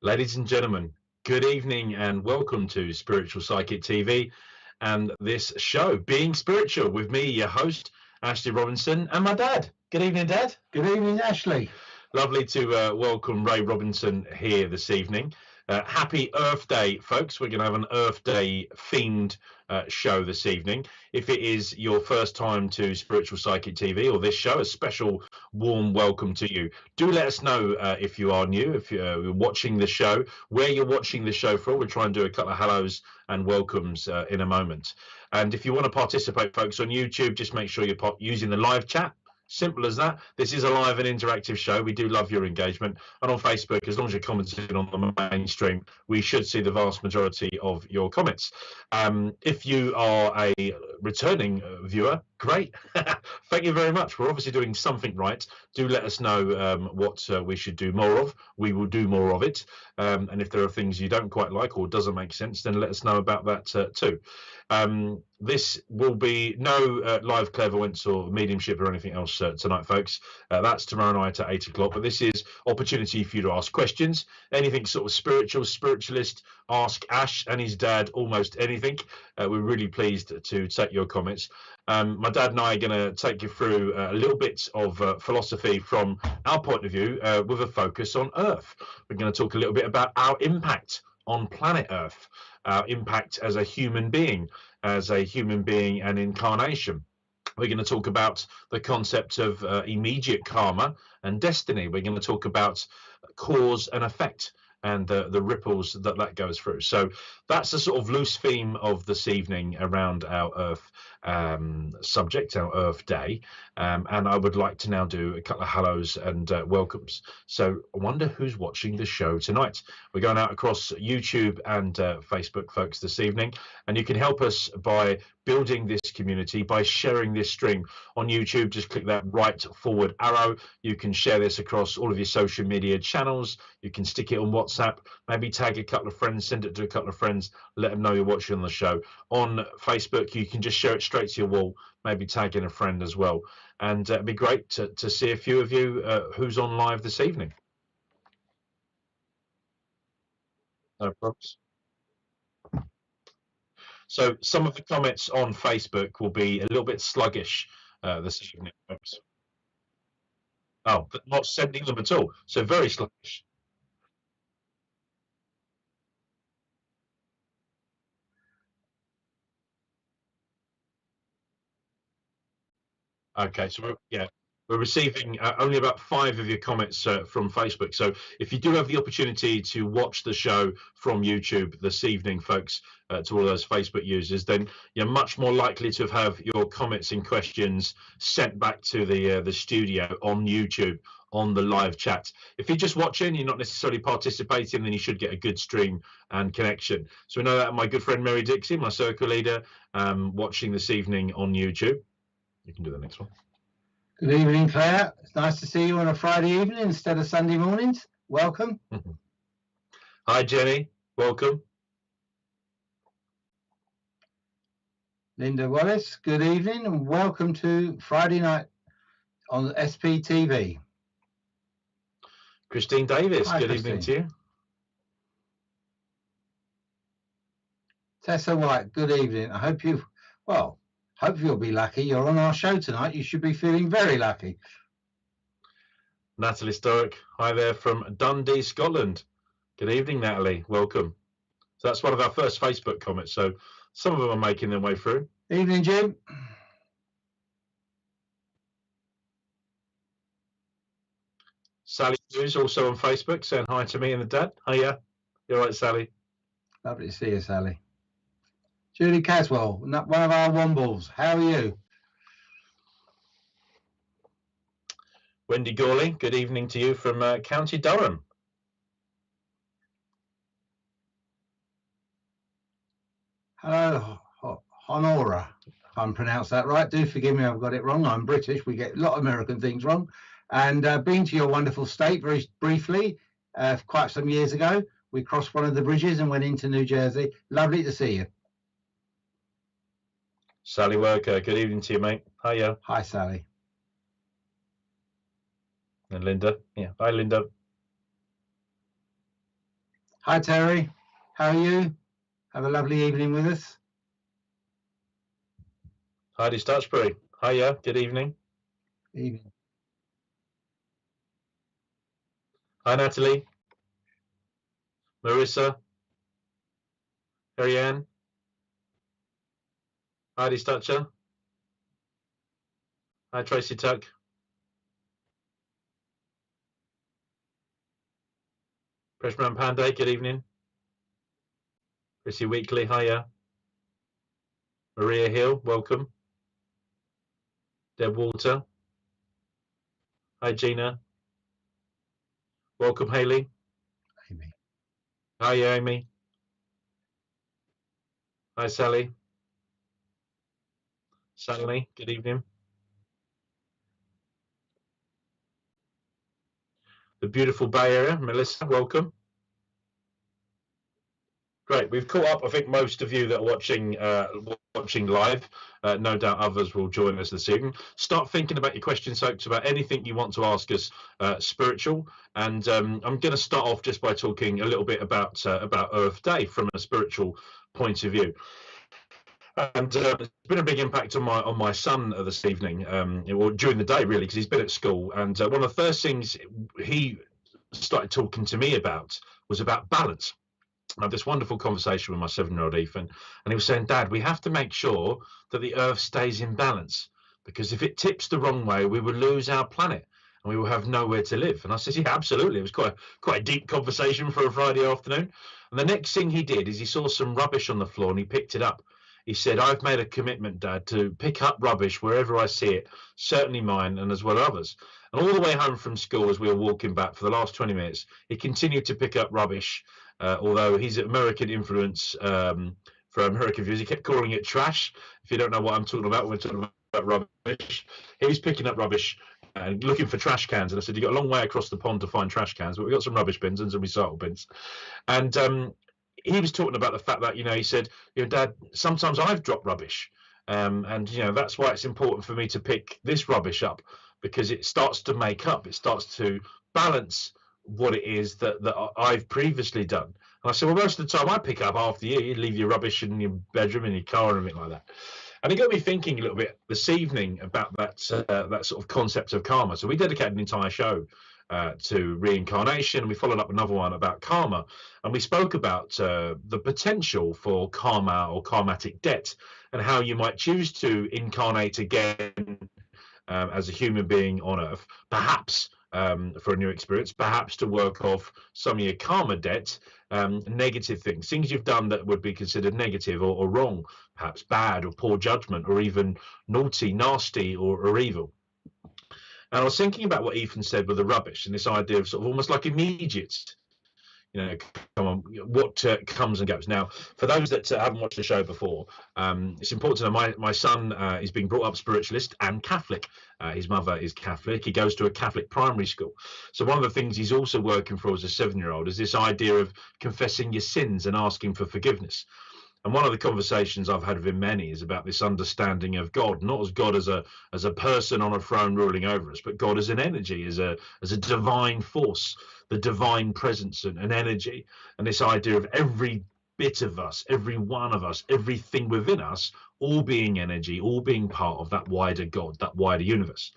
Ladies and gentlemen, good evening and welcome to Spiritual Psychic TV and this show, Being Spiritual, with me, your host, Ashley Robinson, and my dad. Good evening, Dad. Good evening, Ashley. Lovely to welcome Ray Robinson here this evening. Happy Earth Day, folks. We're going to have an Earth Day themed show this evening. If it is your first time to Spiritual Psychic TV or this show, a special warm welcome to you. Do let us know if you are new, if you're watching the show, where you're watching the show from. We'll try and do a couple of hellos and welcomes in a moment. And if you want to participate, folks, on YouTube, just make sure you're using the live chat. Simple as that. This is a live and interactive show. We do love your engagement. And on Facebook, as long as you're commenting on the mainstream, we should see the vast majority of your comments. If you are a returning viewer, great. Thank you very much. We're obviously doing something right. Do let us know what we should do more of. We will do more of it. And if there are things you don't quite like or doesn't make sense, then let us know about that too. This will be no live clairvoyance or mediumship or anything else tonight, folks. That's tomorrow night at 8 o'clock. But this is opportunity for you to ask questions. Anything sort of spiritual, spiritualist, ask Ash and his dad almost anything. We're really pleased to take your comments. My dad and I are going to take you through a little bit of philosophy from our point of view with a focus on Earth. We're going to talk a little bit about our impact on planet Earth, our impact as a human being and incarnation. We're going to talk about the concept of immediate karma and destiny. We're going to talk about cause and effect and the ripples that goes through. So that's the sort of loose theme of this evening around our Earth subject, our Earth Day. And I would like to now do a couple of hellos and welcomes. So I wonder who's watching the show tonight. We're going out across YouTube and Facebook, folks, this evening. And you can help us by building this community by sharing this stream on YouTube. Just click that right forward arrow. You can share this across all of your social media channels. You can stick it on WhatsApp, maybe tag a couple of friends, send it to a couple of friends, let them know you're watching on the show. On Facebook, you can just share it straight to your wall, maybe tag in a friend as well. And it'd be great to see a few of you who's on live this evening. No problems. So some of the comments on Facebook will be a little bit sluggish this evening, folks. Oh, but not sending them at all. So very sluggish. Okay, so we're receiving only about 5 of your comments from Facebook. So if you do have the opportunity to watch the show from YouTube this evening, folks, to all those Facebook users, then you're much more likely to have your comments and questions sent back to the studio on YouTube on the live chat. If you're just watching, you're not necessarily participating, then you should get a good stream and connection. So we know that my good friend Mary Dixie, my circle leader, watching this evening on YouTube. You can do the next one. Good evening, Claire. It's nice to see you on a Friday evening instead of Sunday mornings. Welcome. Hi, Jenny. Welcome. Linda Wallace, good evening and welcome to Friday night on SPTV. Christine Davis, Hi, good Christine. evening to you. Tessa White, good evening. I hope you'll be lucky. You're on our show tonight. You should be feeling very lucky. Natalie Stoic, hi there from Dundee, Scotland. Good evening, Natalie. Welcome. So that's one of our first Facebook comments. So some of them are making their way through. Evening, Jim. Sally Hughes also on Facebook saying hi to me and the dad. Hiya. You're right, Sally. Lovely to see you, Sally. Julie Caswell, one of our Wombles. How are you? Wendy Gawley, good evening to you from County Durham. Hello, Honora. If I'm pronounced that right, do forgive me, I've got it wrong. I'm British. We get a lot of American things wrong. And been to your wonderful state very briefly, quite some years ago. We crossed one of the bridges and went into New Jersey. Lovely to see you. Sally Worker, good evening to you, mate. Hiya. Hi, Sally. And Linda. Yeah, hi, Linda. Hi, Terry. How are you? Have a lovely evening with us. Heidi Stutchbury. Hiya, good evening. Evening. Hi, Natalie. Marissa. Ariane. Heidi Stutcher. Hi, Tracy Tuck. Freshman Panday, good evening. Chrissy Weekly, hiya. Maria Hill, welcome. Deb Walter. Hi, Gina. Welcome, Haley. Amy. Hi, Amy. Hi, Sally. Sally, good evening. The beautiful Bay Area, Melissa, welcome. Great. We've caught up. I think most of you that are watching live, no doubt others will join us this evening. Start thinking about your questions, folks, about anything you want to ask us spiritual. And I'm going to start off just by talking a little bit about Earth Day from a spiritual point of view. And it's been a big impact on my son this evening, or during the day really, because he's been at school. And one of the first things he started talking to me about was about balance. I had this wonderful conversation with my 7-year-old Ethan, and he was saying, Dad, we have to make sure that the Earth stays in balance, because if it tips the wrong way, we will lose our planet and we will have nowhere to live. And I said, yeah, absolutely. It was quite a deep conversation for a Friday afternoon. And the next thing he did is he saw some rubbish on the floor and he picked it up. He said, I've made a commitment, Dad, to pick up rubbish wherever I see it, certainly mine and as well as others. And all the way home from school, as we were walking back for the last 20 minutes, he continued to pick up rubbish. Although he's American influence for American views, he kept calling it trash. If you don't know what I'm talking about, we're talking about rubbish. He was picking up rubbish and looking for trash cans. And I said, you've got a long way across the pond to find trash cans, but we've got some rubbish bins and some recycle bins. And he was talking about the fact that, he said, Dad, sometimes I've dropped rubbish. And, that's why it's important for me to pick this rubbish up, because it starts to make up, it starts to balance what it is that I've previously done. And I said, well, most of the time I pick up after you. You leave your rubbish in your bedroom, in your car, and everything like that. And it got me thinking a little bit this evening about that sort of concept of karma. So we dedicated an entire show to reincarnation, and we followed up another one about karma. And we spoke about the potential for karma or karmatic debt, and how you might choose to incarnate again as a human being on Earth, perhaps for a new experience, perhaps to work off some of your karma debt, negative things you've done that would be considered negative or wrong, perhaps bad or poor judgment, or even naughty, nasty, or evil. And I was thinking about what Ethan said with the rubbish and this idea of sort of almost like immediate, come on, what comes and goes. Now, for those that haven't watched the show before, it's important to know my son is being brought up spiritualist and Catholic. His mother is Catholic. He goes to a Catholic primary school. So one of the things he's also working for as a 7-year-old is this idea of confessing your sins and asking for forgiveness. And one of the conversations I've had with him many is about this understanding of God, not as God as a person on a throne ruling over us, but God as an energy, as a divine force, the divine presence and energy, and this idea of every bit of us, every one of us, everything within us, all being energy, all being part of that wider God, that wider universe.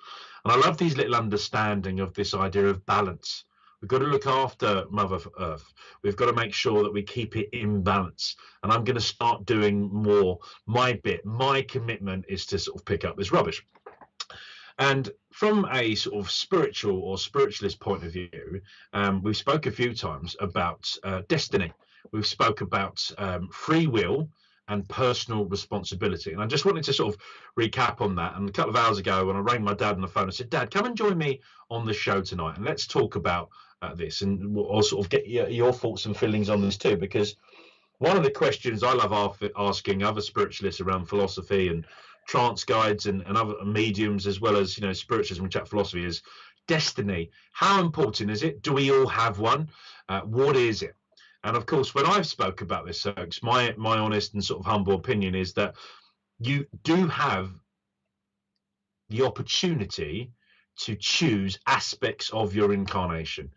And I love these little understanding of this idea of balance. We've got to look after Mother Earth. We've got to make sure that we keep it in balance. And I'm going to start doing more. My bit, my commitment is to sort of pick up this rubbish. And from a sort of spiritual or spiritualist point of view, we've spoke a few times about destiny. We've spoke about free will and personal responsibility. And I just wanted to sort of recap on that. And a couple of hours ago, when I rang my dad on the phone, I said, Dad, come and join me on the show tonight, and let's talk about this, and I'll sort of get your thoughts and feelings on this too, because one of the questions I love asking other spiritualists around philosophy and trance guides and other mediums, as well as spiritualism and chat philosophy, is destiny. How important is it? Do we all have one? What is it? And of course, when I've spoke about this, folks, my honest and sort of humble opinion is that you do have the opportunity to choose aspects of your incarnation.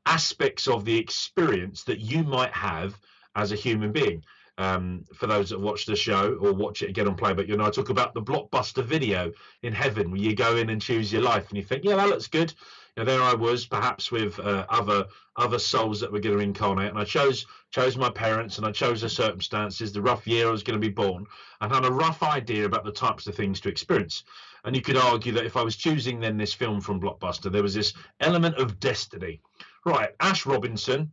aspects of the experience that you might have as a human being. For those that watch the show or watch it again on playback, I talk about the blockbuster video in heaven, where you go in and choose your life, and you think, yeah, that looks good. There I was, perhaps with other souls that were going to incarnate, and I chose my parents, and I chose the circumstances, the rough year I was going to be born, and had a rough idea about the types of things to experience. And you could argue that if I was choosing then this film from Blockbuster, there was this element of destiny. Right, Ash Robinson,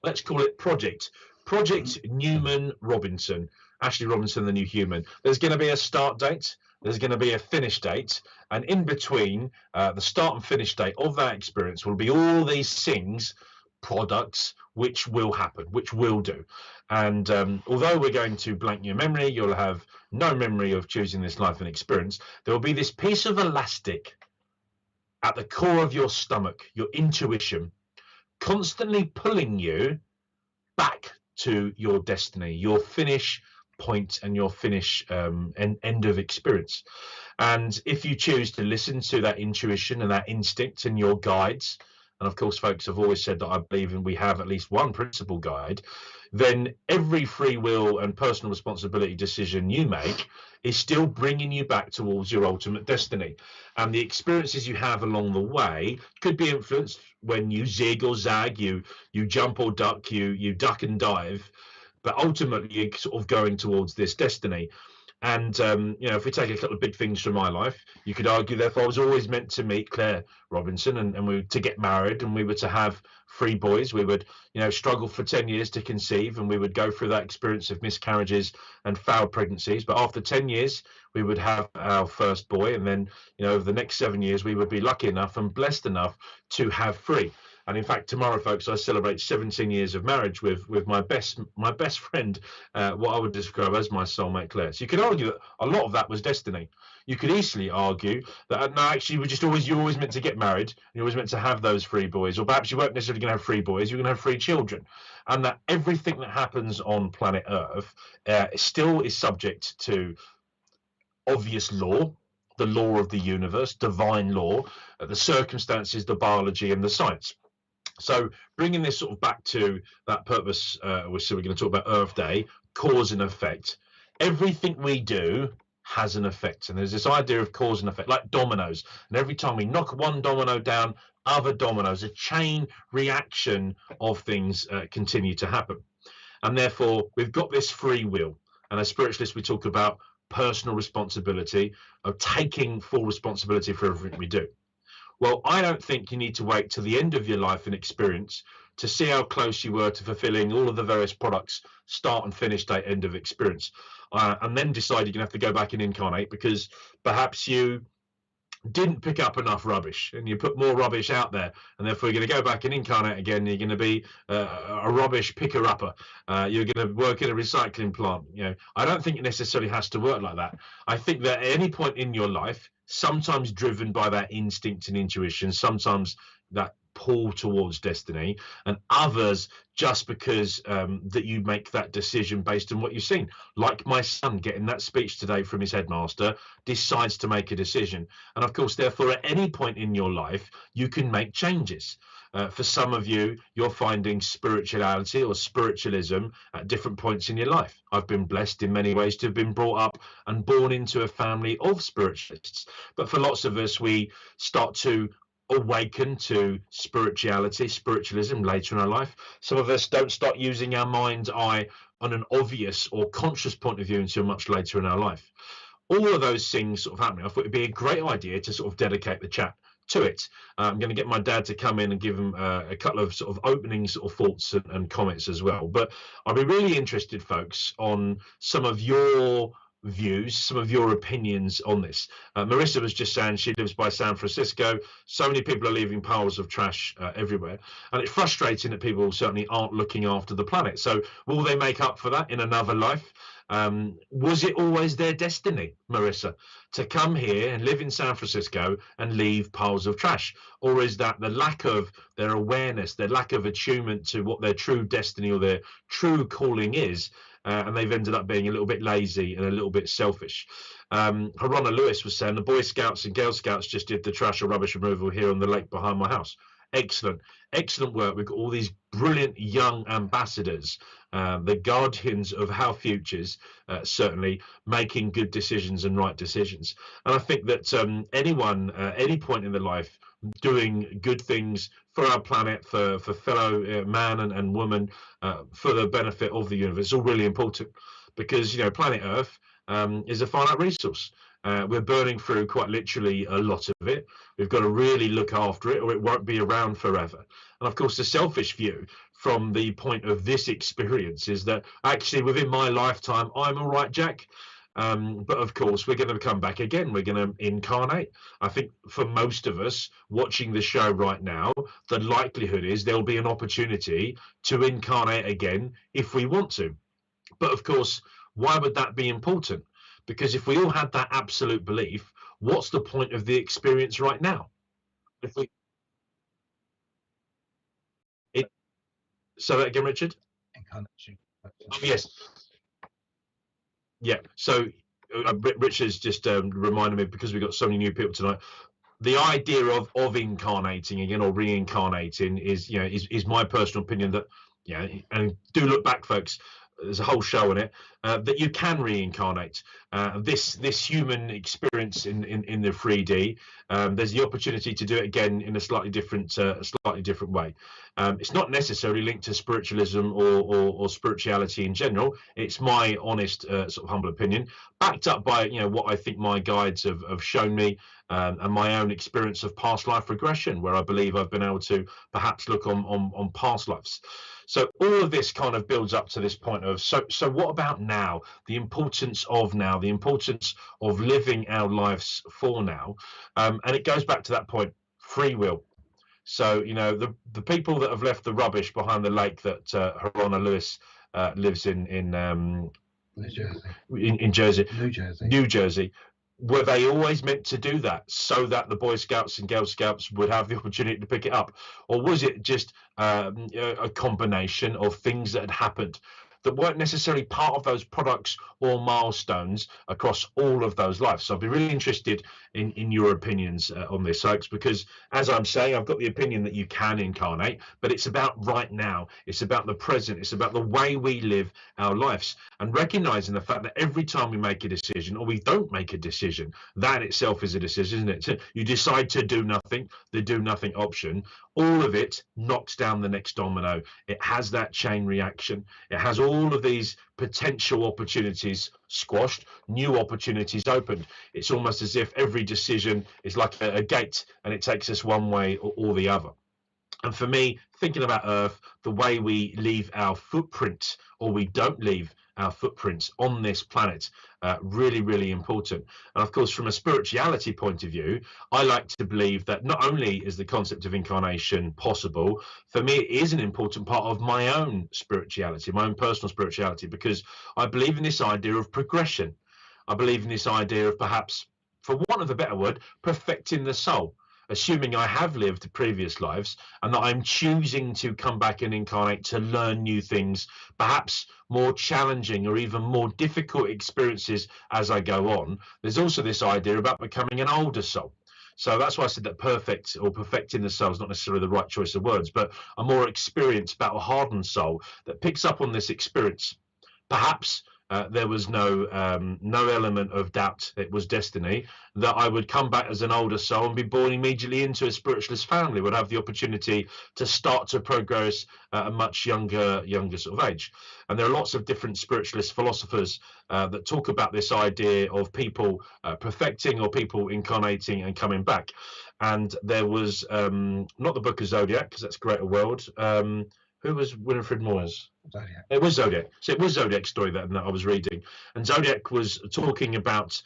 let's call it Project Newman Robinson, Ashley Robinson, the new human. There's going to be a start date, there's going to be a finish date, and in between the start and finish date of that experience will be all these things, products, which will happen, which will do. And although we're going to blank your memory, you'll have no memory of choosing this life and experience, there will be this piece of elastic at the core of your stomach, your intuition, constantly pulling you back to your destiny, your finish point, and your finish end of experience. And if you choose to listen to that intuition and that instinct and your guides, and of course, folks, have always said that I believe in we have at least one principal guide, then every free will and personal responsibility decision you make is still bringing you back towards your ultimate destiny. And the experiences you have along the way could be influenced when you zig or zag, you jump or duck, you duck and dive, but ultimately you're sort of going towards this destiny. And if we take a couple of big things from my life, you could argue, therefore, I was always meant to meet Claire Robinson, and we were to get married, and we were to have 3 boys. We would, struggle for 10 years to conceive, and we would go through that experience of miscarriages and failed pregnancies. But after 10 years, we would have our first boy, and then, over the next 7 years, we would be lucky enough and blessed enough to have 3. And in fact, tomorrow, folks, I celebrate 17 years of marriage with my best friend, what I would describe as my soulmate, Claire. So you could argue that a lot of that was destiny. You could easily argue that no, actually, you're always meant to get married. You're always meant to have those 3 boys, or perhaps you weren't necessarily going to have 3 boys. You're going to have 3 children, and that everything that happens on planet Earth still is subject to obvious law, the law of the universe, divine law, the circumstances, the biology, and the science. So bringing this sort of back to that purpose, so we're going to talk about Earth Day, cause and effect. Everything we do has an effect, and there's this idea of cause and effect, like dominoes. And every time we knock one domino down, other dominoes, a chain reaction of things continue to happen. And therefore, we've got this free will. And as spiritualists, we talk about personal responsibility, of taking full responsibility for everything we do. Well, I don't think you need to wait till the end of your life and experience to see how close you were to fulfilling all of the various products, start and finish date, end of experience, and then decide you're going to have to go back and incarnate because perhaps you didn't pick up enough rubbish and you put more rubbish out there, and therefore you're going to go back and incarnate again. You're going to be a rubbish picker-upper. You're going to work in a recycling plant. I don't think it necessarily has to work like that. I think that at any point in your life, sometimes driven by that instinct and intuition, sometimes that pull towards destiny, and others just because that you make that decision based on what you've seen. Like my son getting that speech today from his headmaster, decides to make a decision. And of course, therefore, at any point in your life, you can make changes. For some of you, you're finding spirituality or spiritualism at different points in your life. I've been blessed in many ways to have been brought up and born into a family of spiritualists. But for lots of us, we start to awaken to spiritualism later in our life. Some of us don't start using our mind's eye on an obvious or conscious point of view until much later in our life. All of those things sort of happening, I thought it'd be a great idea to sort of dedicate the chat to it. I'm going to get my dad to come in and give him a couple of sort of opening sort of thoughts and comments as well. But I'll be really interested, folks, on some of your views, some of your opinions on this. Marissa was just saying she lives by San Francisco. So many people are leaving piles of trash everywhere, and it's frustrating that people certainly aren't looking after the planet. So will they make up for that in another life? Was it always their destiny, Marissa, to come here and live in San Francisco and leave piles of trash? Or is that the lack of their awareness, their lack of attunement to what their true destiny or their true calling is, and they've ended up being a little bit lazy and a little bit selfish? Harona Lewis was saying the Boy Scouts and Girl Scouts just did the trash or rubbish removal here on the lake behind my house. Excellent work. We've got all these brilliant young ambassadors, the guardians of our futures, certainly making good decisions and right decisions. And I think that anyone, any point in their life, doing good things for our planet, for fellow man and woman, for the benefit of the universe, is all really important, because planet Earth is a finite resource. We're burning through, quite literally, a lot of it. We've got to really look after it, or it won't be around forever. And of course, the selfish view from the point of this experience is that actually within my lifetime, I'm all right, Jack. But of course, we're going to come back again. We're going to incarnate. I think for most of us watching the show right now, the likelihood is there'll be an opportunity to incarnate again if we want to. But of course, why would that be important? Because if we all had that absolute belief, what's the point of the experience right now? If we, so that again, Richard? Yes. Yeah. So Richard's just reminded me, because we've got so many new people tonight. The idea of incarnating again, or reincarnating, is my personal opinion that, and do look back, folks. There's a whole show on it, that you can reincarnate. This human experience in the 3D, there's the opportunity to do it again in a slightly different way. It's not necessarily linked to spiritualism or spirituality in general. It's my honest, sort of humble opinion, backed up by what I think my guides have shown me, and my own experience of past life regression, where I believe I've been able to perhaps look on past lives. So all of this kind of builds up to this point of, so what about now? The importance of now, the importance of living our lives for now. And it goes back to that point, free will. So, the people that have left the rubbish behind the lake that Harona Lewis lives in Jersey, New Jersey, were they always meant to do that so that the Boy Scouts and Girl Scouts would have the opportunity to pick it up? Or was it just a combination of things that had happened that weren't necessarily part of those products or milestones across all of those lives? So I'd be really interested in your opinions on this, folks, because as I'm saying, I've got the opinion that you can incarnate, but it's about right now. It's about the present. It's about the way we live our lives, and recognizing the fact that every time we make a decision, or we don't make a decision, that itself is a decision, isn't it? You decide to do nothing, the do nothing option, all of it knocks down the next domino. It has that chain reaction. It has all of these potential opportunities squashed, new opportunities opened. It's almost as if every decision is like a gate, and it takes us one way or the other. And for me, thinking about Earth, the way we leave our footprint, or we don't leave our footprints on this planet, really, really important. And of course, from a spirituality point of view, I like to believe that not only is the concept of incarnation possible, for me, it is an important part of my own spirituality, my own personal spirituality, because I believe in this idea of progression. I believe in this idea of, perhaps, for want of a better word, perfecting the soul. Assuming I have lived previous lives and that I'm choosing to come back and incarnate to learn new things, perhaps more challenging or even more difficult experiences as I go on. There's also this idea about becoming an older soul. So that's why I said that perfect or perfecting the soul is not necessarily the right choice of words, but a more experienced, battle-hardened soul that picks up on this experience. Perhaps there was no element of doubt. It was destiny that I would come back as an older soul and be born immediately into a spiritualist family, would have the opportunity to start to progress at a much younger sort of age. And there are lots of different spiritualist philosophers that talk about this idea of people perfecting, or people incarnating and coming back. And there was not the Book of Zodiac, because that's Greater World. Who was Winifred Moyers? Zodiac. It was Zodiac. So it was Zodiac's story that I was reading. And Zodiac was talking about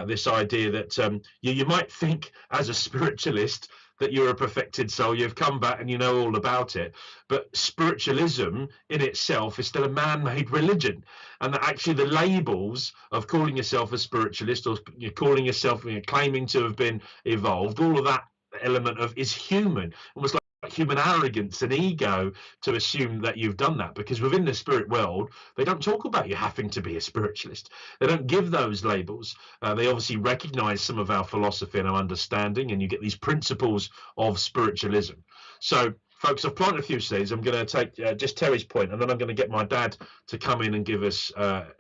this idea that you might think as a spiritualist that you're a perfected soul, you've come back and you know all about it. But spiritualism in itself is still a man-made religion. And that actually the labels of calling yourself a spiritualist, or you're calling yourself, claiming to have been evolved, all of that element of is human. Almost like human arrogance and ego to assume that you've done that, because within the spirit world they don't talk about you having to be a spiritualist. They don't give those labels. They obviously recognize some of our philosophy and our understanding, and you get these principles of spiritualism. So folks, I've planted a few seeds. I'm going to take just Terry's point, and then I'm going to get my dad to come in and give us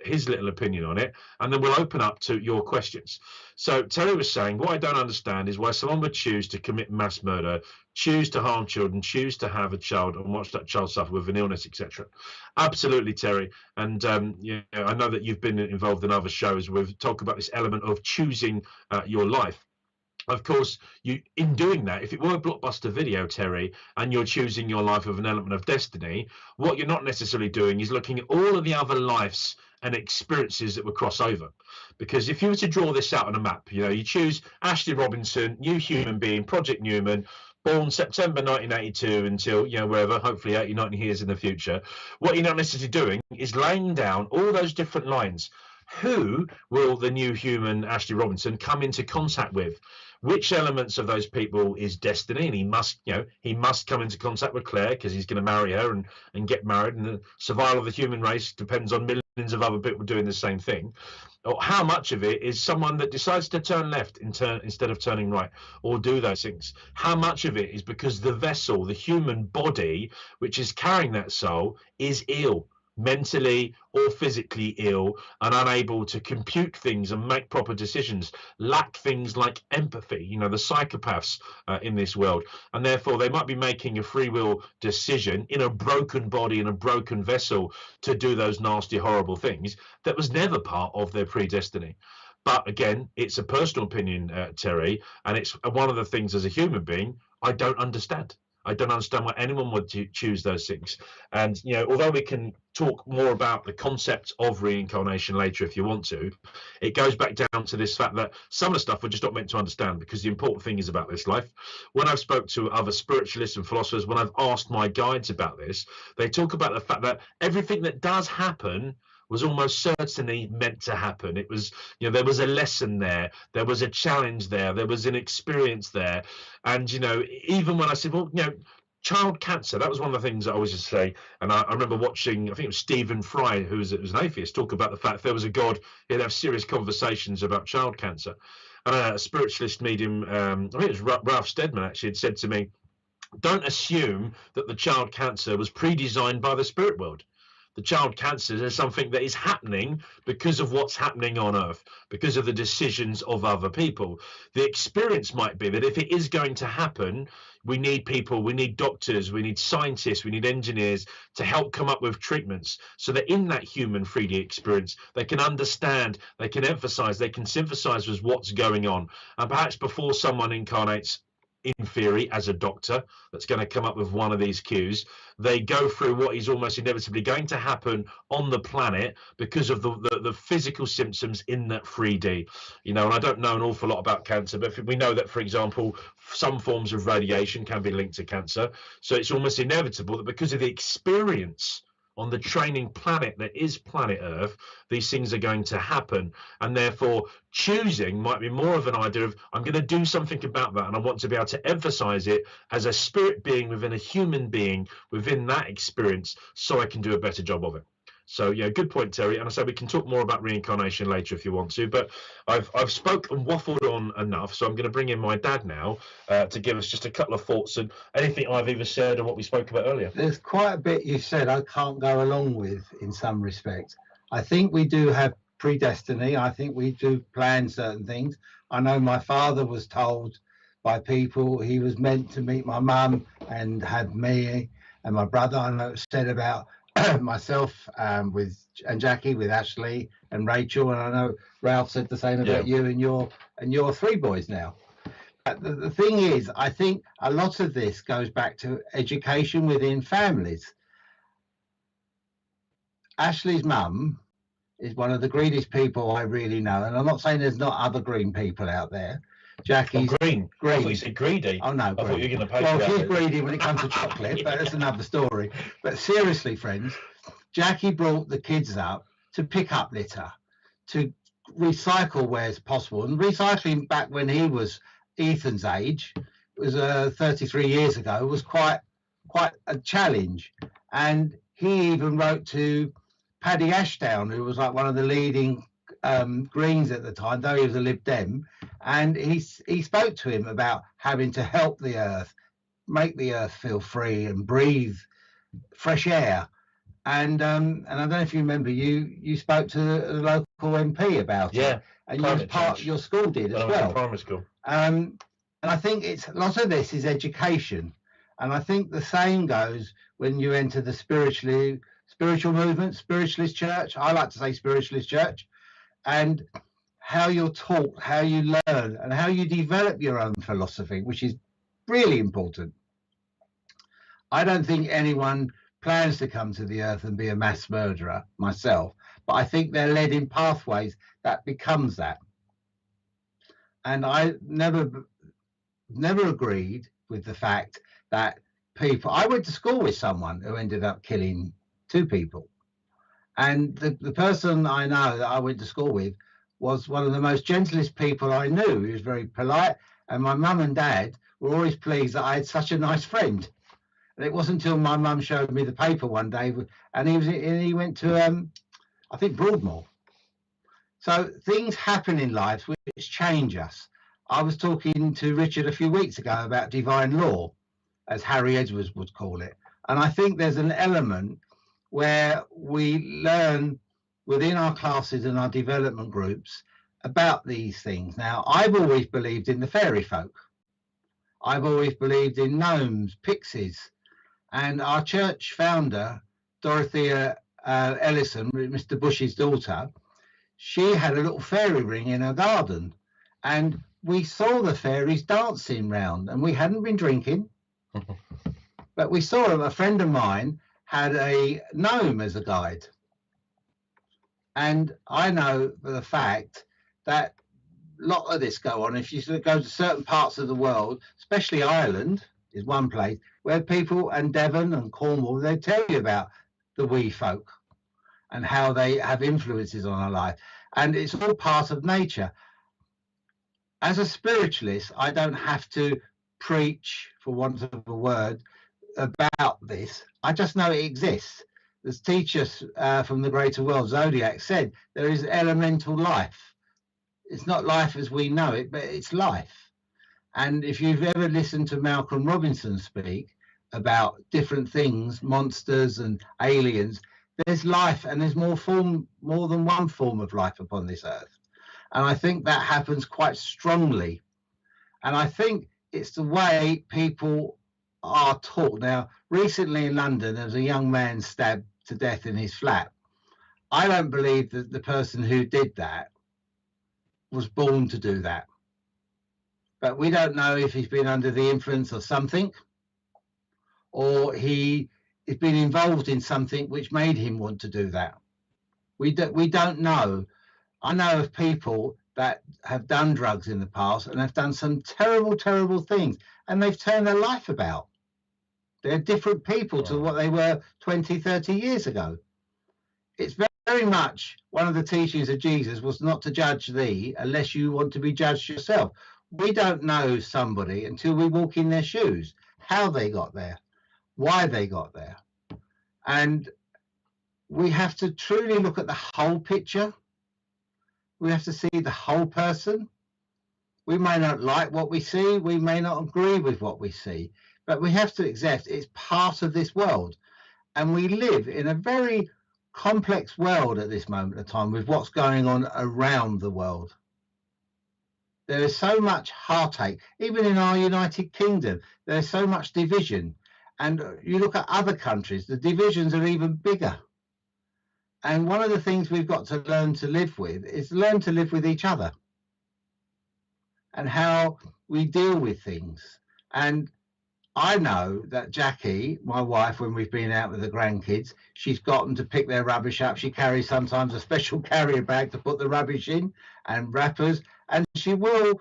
his little opinion on it, and then we'll open up to your questions. So Terry was saying, what I don't understand is why someone would choose to commit mass murder, choose to harm children, choose to have a child and watch that child suffer with an illness, etc. Absolutely, Terry. And I know that you've been involved in other shows where we've talked about this element of choosing your life. Of course, in doing that, if it were a blockbuster video, Terry, and you're choosing your life with an element of destiny, what you're not necessarily doing is looking at all of the other lives and experiences that would cross over. Because if you were to draw this out on a map, you choose Ashley Robinson, new human being, Project Newman, born September 1982 until, wherever, hopefully 80, 90 years in the future. What you're not necessarily doing is laying down all those different lines. Who will the new human Ashley Robinson come into contact with? Which elements of those people is destiny, and he must come into contact with Claire because he's going to marry her and get married, and the survival of the human race depends on millions of other people doing the same thing. Or how much of it is someone that decides to turn left instead of turning right, or do those things? How much of it is because the vessel, the human body, which is carrying that soul, is ill, mentally or physically ill, and unable to compute things and make proper decisions, lack things like empathy, the psychopaths in this world, and therefore they might be making a free will decision in a broken body, in a broken vessel, to do those nasty, horrible things that was never part of their predestiny. But again, it's a personal opinion, Terry, and it's one of the things as a human being I don't understand. I don't understand why anyone would choose those things. And, although we can talk more about the concept of reincarnation later if you want to, it goes back down to this fact that some of the stuff we're just not meant to understand, because the important thing is about this life. When I've spoke to other spiritualists and philosophers, when I've asked my guides about this, they talk about the fact that everything that does happen was almost certainly meant to happen. It was, there was a lesson there, there was a challenge there was an experience there. And, even when I said, well, child cancer, that was one of the things I always just say. And I remember watching, I think it was Stephen Fry, who was an atheist, talk about the fact if there was a God, he'd have serious conversations about child cancer. And a spiritualist medium, I think it was Ralph Steadman actually, had said to me, don't assume that the child cancer was pre-designed by the spirit world. The child cancer is something that is happening because of what's happening on Earth, because of the decisions of other people. The experience might be that if it is going to happen, we need people, we need doctors, we need scientists, we need engineers to help come up with treatments so that in that human 3D experience, they can understand, they can emphasize, they can synthesize with what's going on. And perhaps before someone incarnates, in theory, as a doctor that's going to come up with one of these cues, they go through what is almost inevitably going to happen on the planet because of the physical symptoms in that 3D. And I don't know an awful lot about cancer, but we know that, for example, some forms of radiation can be linked to cancer. So it's almost inevitable that because of the experience on the training planet that is planet Earth, these things are going to happen. And therefore, choosing might be more of an idea of, I'm going to do something about that, and I want to be able to emphasize it as a spirit being within a human being within that experience, so I can do a better job of it. So good point, Terry. And I say we can talk more about reincarnation later if you want to, but I've spoke and waffled on enough, so I'm going to bring in my dad now to give us just a couple of thoughts and anything I've either said or what we spoke about earlier. There's quite a bit you said I can't go along with in some respects. I think we do have predestiny. I think we do plan certain things. I know my father was told by people he was meant to meet my mum and have me and my brother. I know it's said about myself and Jackie, with Ashley and Rachel, and I know Ralph said the same about you and your three boys now. But the thing is, I think a lot of this goes back to education within families. Ashley's mum is one of the greenest people I really know, and I'm not saying there's not other green people out there. Jackie's green. I thought you said greedy. Oh no, I thought you were going to pay. Well, she's greedy when it comes to chocolate, but that's another story. But seriously, friends, Jackie brought the kids up to pick up litter, to recycle where it's possible. And recycling back when he was Ethan's age, was 33 years ago, was quite a challenge. And he even wrote to Paddy Ashdown, who was like one of the leading Greens at the time, though he was a Lib Dem, and he spoke to him about having to help the earth, make the earth feel free and breathe fresh air. And I don't know if you remember, you spoke to the local MP about it, and you was part, your school did as well. Primary school. And I think it's a lot of this is education, and I think the same goes when you enter the spiritual movement, spiritualist church. I like to say spiritualist church, and how you're taught, how you learn, and how you develop your own philosophy, which is really important. I don't think anyone plans to come to the earth and be a mass murderer myself, but I think they're led in pathways that becomes that. And I never agreed with the fact that people, I went to school with someone who ended up killing 2 people. And the person I know that I went to school with was one of the most gentlest people I knew. He was very polite, and my mum and dad were always pleased that I had such a nice friend. And it wasn't until my mum showed me the paper one day, and he went to I think Broadmoor. So things happen in life which change us. I was talking to Richard a few weeks ago about divine law, as Harry Edwards would call it, and I think there's an element where we learn within our classes and our development groups about these things. Now, I've always believed in the fairy folk. I've always believed in gnomes, pixies, and our church founder, Dorothea Ellison, Mr. Bush's daughter, she had a little fairy ring in her garden, and we saw the fairies dancing round, and we hadn't been drinking, but we saw them. A friend of mine had a gnome as a guide, and I know for the fact that a lot of this go on. If you go to certain parts of the world, especially Ireland is one place where people, and Devon and Cornwall, they tell you about the wee folk and how they have influences on our life, and it's all part of nature. As a spiritualist, I don't have to preach, for want of a word, about this. I just know it exists. As teachers from the greater world, Zodiac, said, there is elemental life. It's not life as we know it, but it's life. And if you've ever listened to Malcolm Robinson speak about different things, monsters and aliens, there's life, and there's more than one form of life upon this earth. And I think that happens quite strongly. And I think it's the way people are taught. Now, recently in London, there was a young man stabbed to death in his flat. I don't believe that the person who did that was born to do that. But we don't know if he's been under the influence of something, or he has been involved in something which made him want to do that. We don't know. I know of people that have done drugs in the past and have done some terrible, terrible things, and they've turned their life about. They're different people to what they were 20, 30 years ago. It's very much one of the teachings of Jesus was not to judge thee unless you want to be judged yourself. We don't know somebody until we walk in their shoes, how they got there, why they got there. And we have to truly look at the whole picture. We have to see the whole person. We may not like what we see. We may not agree with what we see, but we have to accept it's part of this world. And we live in a very complex world at this moment of time with what's going on around the world. There is so much heartache, even in our United Kingdom. There's so much division. And you look at other countries, the divisions are even bigger. And one of the things we've got to learn to live with is learn to live with each other and how we deal with things. And I know that Jackie, my wife, when we've been out with the grandkids, she's got them to pick their rubbish up. She carries sometimes a special carrier bag to put the rubbish in and wrappers. And she will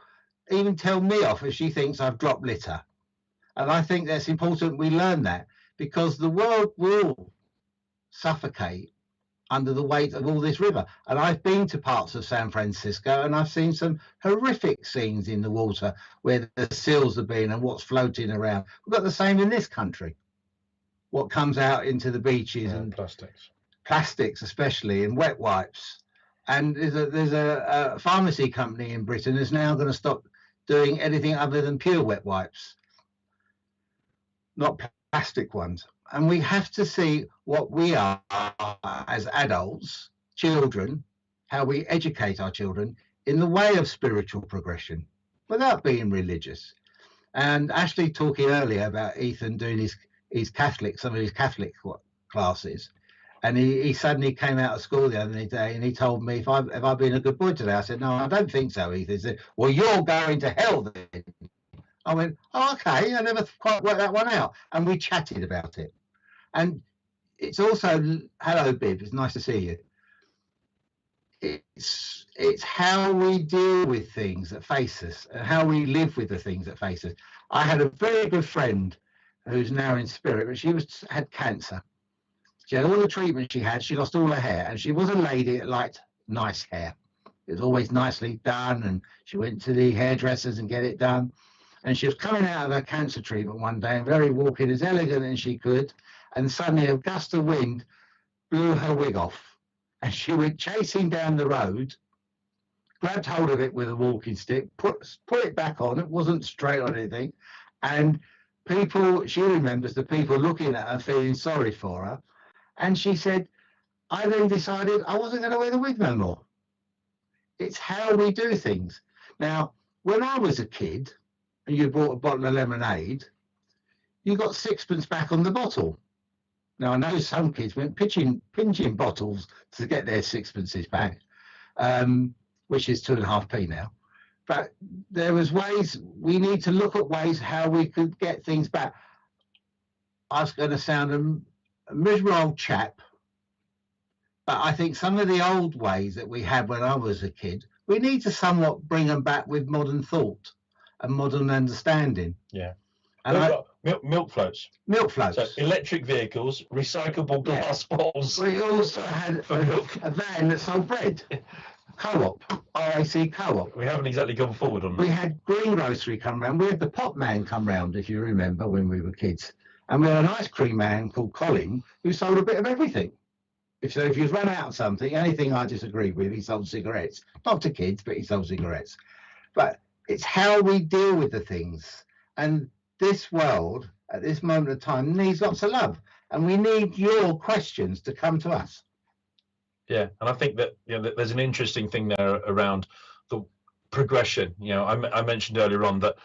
even tell me off if she thinks I've dropped litter. And I think that's important we learn that, because the world will suffocate under the weight of all this river. And I've been to parts of San Francisco and I've seen some horrific scenes in the water where the seals have been and what's floating around. We've got the same in this country. What comes out into the beaches and plastics especially, and wet wipes. And there's a pharmacy company in Britain that's now going to stop doing anything other than pure wet wipes, not plastic ones. And we have to see what we are as adults, children, how we educate our children in the way of spiritual progression without being religious. And Ashley talking earlier about Ethan doing his Catholic, some of his Catholic classes. And he suddenly came out of school the other day and he told me, if I've been a good boy today? I said, no, I don't think so, Ethan. He said, well, you're going to hell then. I went, oh, okay, I never quite worked that one out. And we chatted about it. And it's also, hello, Bib, it's nice to see you. It's how we deal with things that face us and how we live with the things that face us. I had a very good friend who's now in spirit, but she had cancer. She had all the treatment she had. She lost all her hair, and she was a lady that liked nice hair. It was always nicely done, and she went to the hairdressers and get it done. And she was coming out of her cancer treatment one day and very walking as elegant as she could, and suddenly a gust of wind blew her wig off, and she went chasing down the road, grabbed hold of it with a walking stick, put it back on. It wasn't straight or anything, and she remembers the people looking at her, feeling sorry for her. And she said, I then decided I wasn't going to wear the wig no more. It's how we do things. Now, when I was a kid and you bought a bottle of lemonade, you got sixpence back on the bottle. Now, I know some kids went pinching bottles to get their sixpences back, which is 2.5p now. But there was ways, we need to look at ways how we could get things back. I was going to sound a miserable old chap, but I think some of the old ways that we had when I was a kid, we need to somewhat bring them back with modern thought and modern understanding. Yeah. And milk floats. Milk floats. So electric vehicles, recyclable glass bottles. We also had a van that sold bread. Co-op, RAC Co-op. We haven't exactly gone forward on that. We had greengrocery come round. We had the pop man come round, if you remember, when we were kids. And we had an ice cream man called Colin who sold a bit of everything. If you've run out of something, anything I disagree with, he sold cigarettes. Not to kids, but he sold cigarettes. But it's how we deal with the things. And this world, at this moment of time, needs lots of love. And we need your questions to come to us. Yeah, and I think that there's an interesting thing there around the progression. I mentioned earlier on that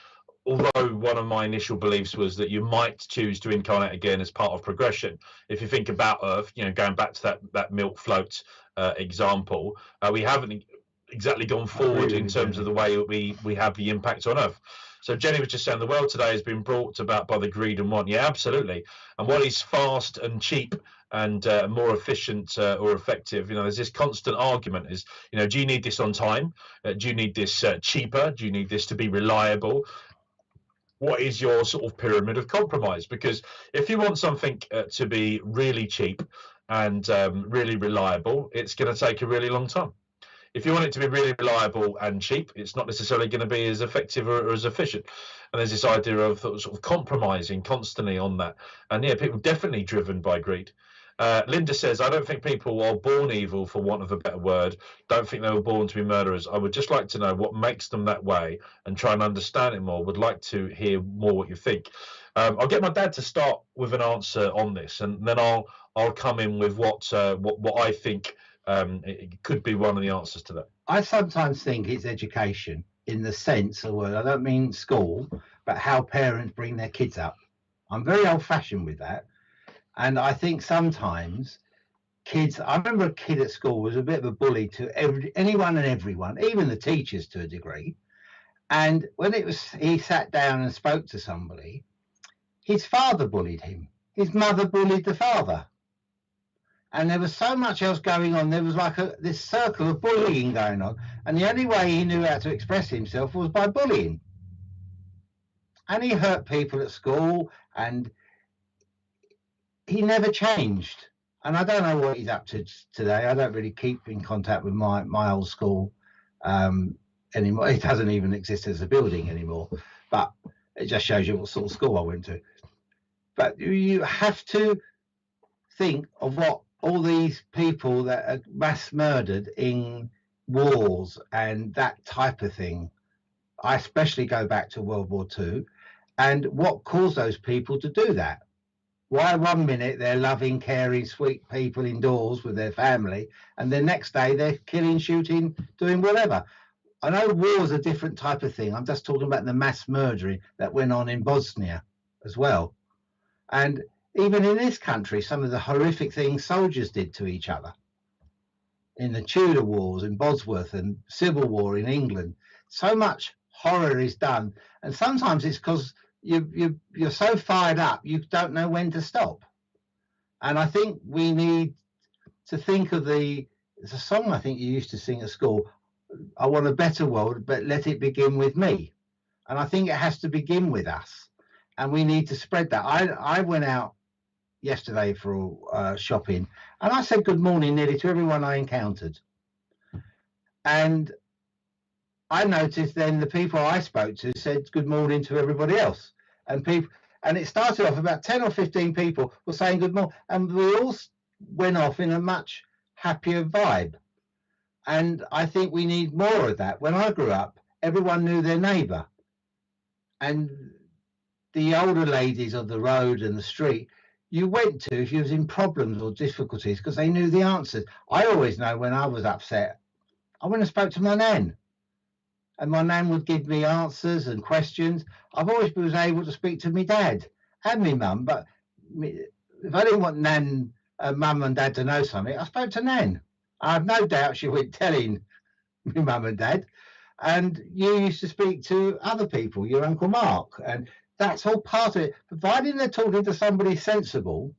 although one of my initial beliefs was that you might choose to incarnate again as part of progression, if you think about Earth, going back to that milk float example, we haven't exactly gone forward in terms of the way we have the impact on Earth. So Jenny was just saying the world today has been brought about by the greed and want. Yeah, absolutely. And what is fast and cheap and more efficient or effective? There's this constant argument: is do you need this on time? Do you need this cheaper? Do you need this to be reliable? What is your sort of pyramid of compromise? Because if you want something to be really cheap and really reliable, it's going to take a really long time. If you want it to be really reliable and cheap, it's not necessarily going to be as effective or as efficient. And there's this idea of sort of compromising constantly on that. And yeah, people definitely driven by greed. Linda says, I don't think people are born evil, for want of a better word. Don't think they were born to be murderers. I would just like to know what makes them that way and try and understand it more. Would like to hear more what you think. I'll get my dad to start with an answer on this, and then I'll come in with what I think it could be one of the answers to that. I sometimes think it's education in the sense of, well, I don't mean school, but how parents bring their kids up. I'm very old-fashioned with that. And I think sometimes kids, I remember a kid at school was a bit of a bully to anyone and everyone, even the teachers to a degree. And when he sat down and spoke to somebody, his father bullied him. His mother bullied the father. And there was so much else going on. There was like this circle of bullying going on. And the only way he knew how to express himself was by bullying. And he hurt people at school, and he never changed. And I don't know what he's up to today. I don't really keep in contact with my old school anymore. It doesn't even exist as a building anymore, but it just shows you what sort of school I went to. But you have to think of what all these people that are mass murdered in wars and that type of thing. I especially go back to World War II, and what caused those people to do that. Why 1 minute they're loving, caring, sweet people indoors with their family, and the next day they're killing, shooting, doing whatever. I know war is a different type of thing. I'm just talking about the mass murdering that went on in Bosnia as well. And even in this country, some of the horrific things soldiers did to each other. In the Tudor Wars in Bosworth and Civil War in England, so much horror is done. And sometimes it's because you're so fired up, you don't know when to stop. And I think we need to think of there's a song I think you used to sing at school, I want a better world, but let it begin with me. And I think it has to begin with us. And we need to spread that. I went out yesterday for shopping, and I said good morning nearly to everyone I encountered. And I noticed then the people I spoke to said good morning to everybody else. And it started off about 10 or 15 people were saying good morning, and we all went off in a much happier vibe. And I think we need more of that. When I grew up, everyone knew their neighbour. And the older ladies of the road and the street, you went to if you was in problems or difficulties because they knew the answers. I always know when I was upset, I went and spoke to my nan. And my nan would give me answers and questions. I've always been able to speak to my dad and my mum, but if I didn't want mum and dad to know something, I spoke to nan. I have no doubt she went telling my mum and dad. And you used to speak to other people, your Uncle Mark, and that's all part of it. Providing they're talking to somebody sensible,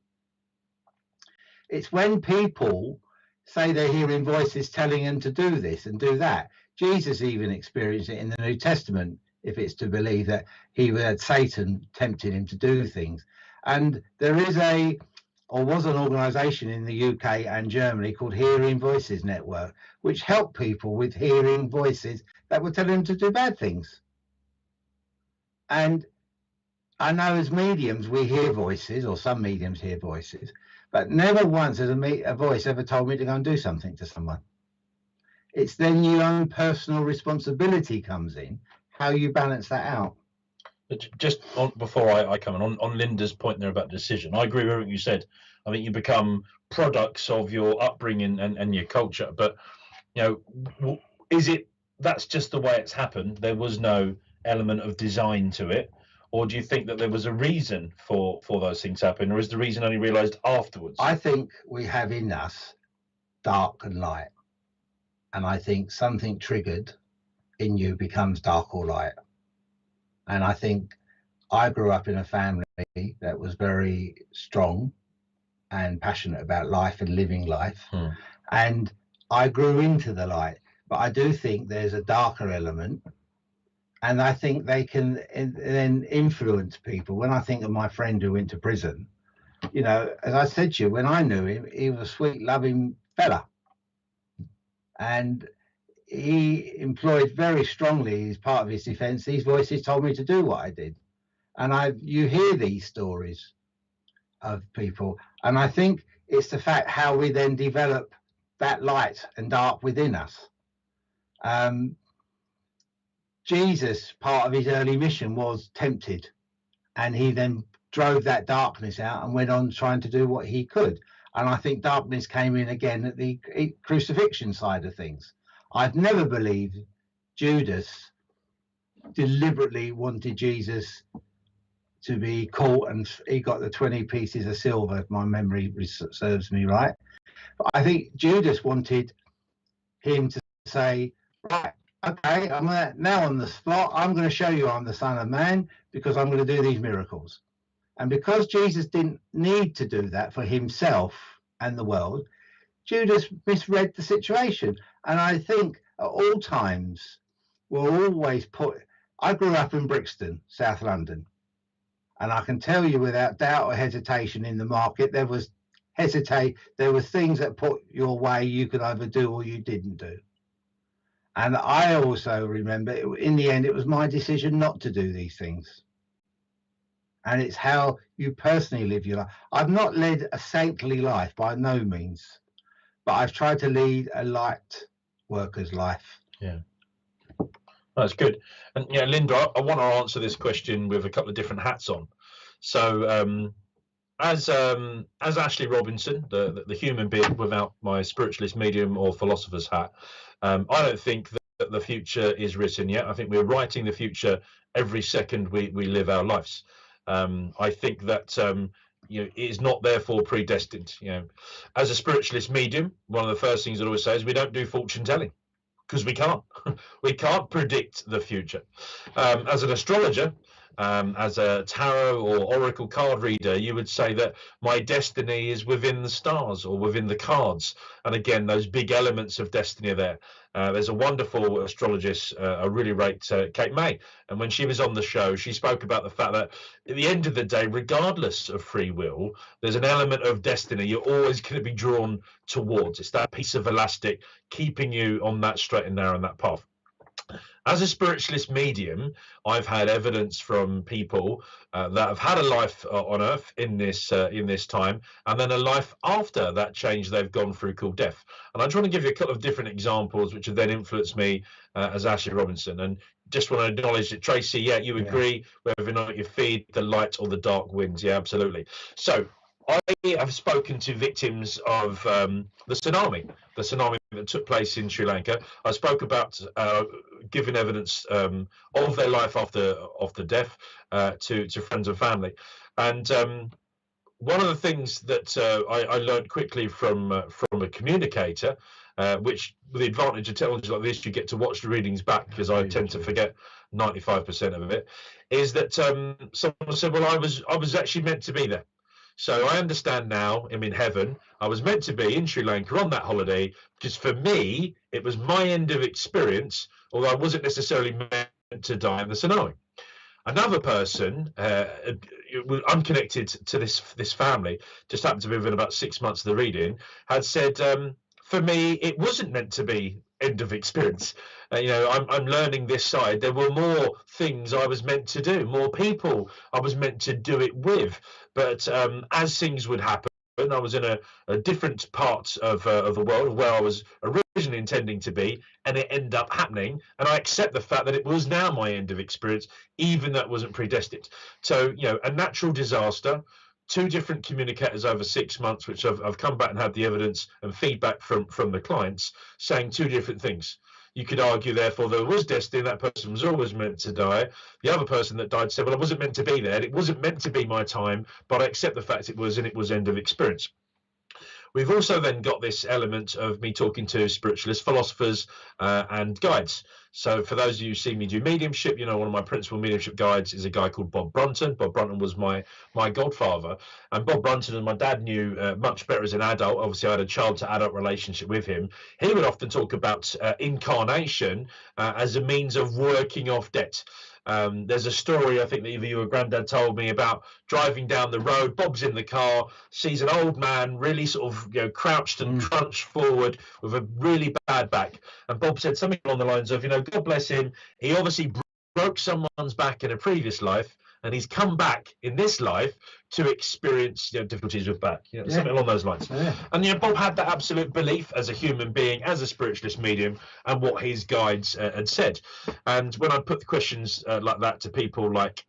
it's when people say they're hearing voices telling them to do this and do that. Jesus even experienced it in the New Testament, if it's to believe that he had Satan tempting him to do things. And there was an organisation in the UK and Germany called Hearing Voices Network, which helped people with hearing voices that were telling them to do bad things. And I know as mediums we hear voices, or some mediums hear voices, but never once has a voice ever told me to go and do something to someone. It's then your own personal responsibility comes in, how you balance that out. But just before I come on Linda's point there about decision, I agree with everything you said. I think you become products of your upbringing and your culture. But, is it that's just the way it's happened? There was no element of design to it? Or do you think that there was a reason for those things happening? Or is the reason only realised afterwards? I think we have in us dark and light. And I think something triggered in you becomes dark or light. And I think I grew up in a family that was very strong and passionate about life and living life. And I grew into the light. But I do think there's a darker element. And I think they can then influence people. When I think of my friend who went to prison, as I said to you, when I knew him, he was a sweet, loving fella. And he employed very strongly as part of his defense, these voices told me to do what I did. And you hear these stories of people. And I think it's the fact how we then develop that light and dark within us. Jesus, part of his early mission was tempted, and he then drove that darkness out and went on trying to do what he could. And I think darkness came in again at the crucifixion side of things. I've never believed Judas deliberately wanted Jesus to be caught and he got the 20 pieces of silver, if my memory serves me right. But I think Judas wanted him to say, right, okay, I'm now on the spot. I'm going to show you I'm the Son of Man because I'm going to do these miracles. And because Jesus didn't need to do that for himself and the world, Judas misread the situation. And I think at all times, we're always I grew up in Brixton, South London. And I can tell you without doubt or hesitation in the market, there was hesitate. There were things that put your way you could either do or you didn't do. And I also remember, in the end, it was my decision not to do these things. And it's how you personally live your life. I've not led a saintly life by no means, but I've tried to lead a light worker's life. Yeah. That's good. And yeah, Linda, I want to answer this question with a couple of different hats on. So as Ashley Robinson, the human being without my spiritualist, medium or philosopher's hat, I don't think that the future is written yet. I think we're writing the future every second we live our lives. I think that it is not therefore predestined. As a spiritualist medium, one of the first things I always say is we don't do fortune telling, because we can't. We can't predict the future. As an astrologer, as a tarot or oracle card reader, you would say that my destiny is within the stars or within the cards. And again, those big elements of destiny are there. There's a wonderful astrologist I really rate, Kate May. And when she was on the show, she spoke about the fact that at the end of the day, regardless of free will, there's an element of destiny you're always going to be drawn towards. It's that piece of elastic keeping you on that straight and narrow, on that path. As a spiritualist medium, I've had evidence from people that have had a life on Earth in this time, and then a life after that change they've gone through called death. And I just want to give you a couple of different examples which have then influenced me as Ashley Robinson. And just want to acknowledge that, Tracy, yeah, you agree whether or not you feed the light or the dark winds. Yeah, absolutely. So I have spoken to victims of the tsunami that took place in Sri Lanka. I spoke about giving evidence of their life after death to friends and family. And one of the things that I learned quickly from a communicator, which with the advantage of technology like this, you get to watch the readings back, because I tend to forget 95% of it, is that someone said, well, I was actually meant to be there. So I understand now I'm in heaven. I was meant to be in Sri Lanka on that holiday, because for me, it was my end of experience, although I wasn't necessarily meant to die in the tsunami. Another person, unconnected to this family, just happened to be within about 6 months of the reading, had said, for me, it wasn't meant to be end of experience. I'm learning this side. There were more things I was meant to do, more people I was meant to do it with. But as things would happen, I was in a different part of the world where I was originally intending to be, and it ended up happening. And I accept the fact that it was now my end of experience, even though it wasn't predestined. So, a natural disaster, 2 different communicators over 6 months, which I've come back and had the evidence and feedback from the clients saying 2 different things. You could argue, therefore, there was destiny, that person was always meant to die. The other person that died said, well, I wasn't meant to be there. It wasn't meant to be my time, but I accept the fact it was, and it was end of experience. We've also then got this element of me talking to spiritualists, philosophers, and guides. So for those of you who see me do mediumship, one of my principal mediumship guides is a guy called Bob Brunton. Bob Brunton was my godfather, and Bob Brunton and my dad knew much better as an adult. Obviously, I had a child-to-adult relationship with him. He would often talk about incarnation as a means of working off debt. There's a story, I think, that either you or Granddad told me about driving down the road. Bob's in the car, sees an old man really sort of crouched and crunched forward with a really bad back. And Bob said something along the lines of, God bless him, he obviously broke someone's back in a previous life, and he's come back in this life to experience difficulties with back, something along those lines. And Bob had that absolute belief as a human being, as a spiritualist medium, and what his guides had said. And when I put the questions like that to people like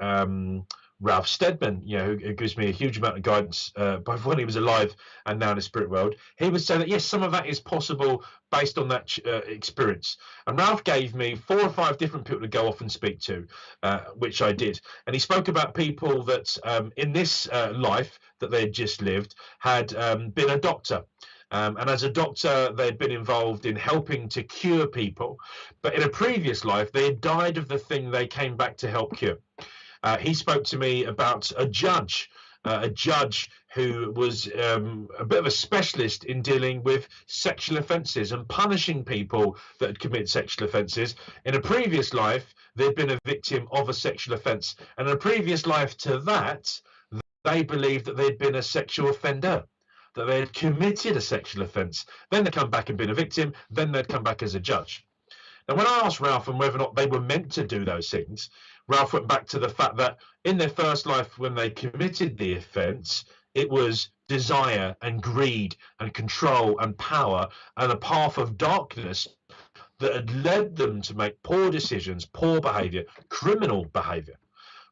Ralph Steadman, who gives me a huge amount of guidance, both when he was alive and now in the spirit world, he would say that yes, some of that is possible based on that experience. And Ralph gave me 4 or 5 different people to go off and speak to, which I did. And he spoke about people that in this life that they had just lived had been a doctor. And as a doctor, they'd been involved in helping to cure people. But in a previous life, they had died of the thing they came back to help cure. He spoke to me about a judge who was a bit of a specialist in dealing with sexual offences and punishing people that had committed sexual offences. In a previous life, they'd been a victim of a sexual offence. And in a previous life to that, they believed that they'd been a sexual offender. that they had committed a sexual offence. Then they'd come back and been a victim. Then they'd come back as a judge. Now, when I asked Ralph and whether or not they were meant to do those things, Ralph went back to the fact that in their first life, when they committed the offence, it was desire and greed and control and power and a path of darkness that had led them to make poor decisions, poor behaviour, criminal behaviour.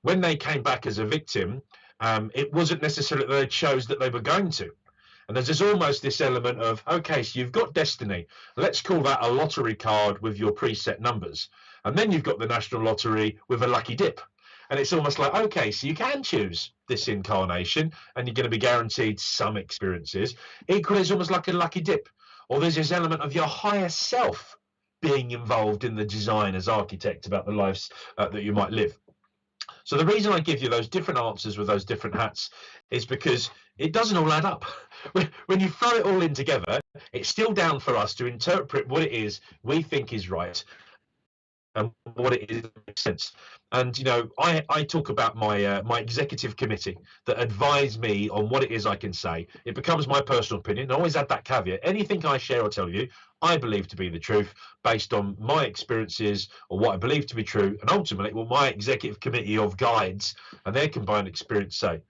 When they came back as a victim, it wasn't necessarily that they chose that they were going to. And there's almost this element of, okay, so you've got destiny. Let's call that a lottery card with your preset numbers. And then you've got the national lottery with a lucky dip. And it's almost like, okay, so you can choose this incarnation and you're going to be guaranteed some experiences. Equally, it's almost like a lucky dip. Or there's this element of your higher self being involved in the design as architect about the lives that you might live. So the reason I give you those different answers with those different hats is because it doesn't all add up. When you throw it all in together, it's still down for us to interpret what it is we think is right and what it is that makes sense. And, you know, I talk about my my executive committee that advise me on what it is I can say. It becomes my personal opinion. I always add that caveat. Anything I share or tell you, I believe to be the truth based on my experiences or what I believe to be true, and ultimately what my executive committee of guides and their combined experience say.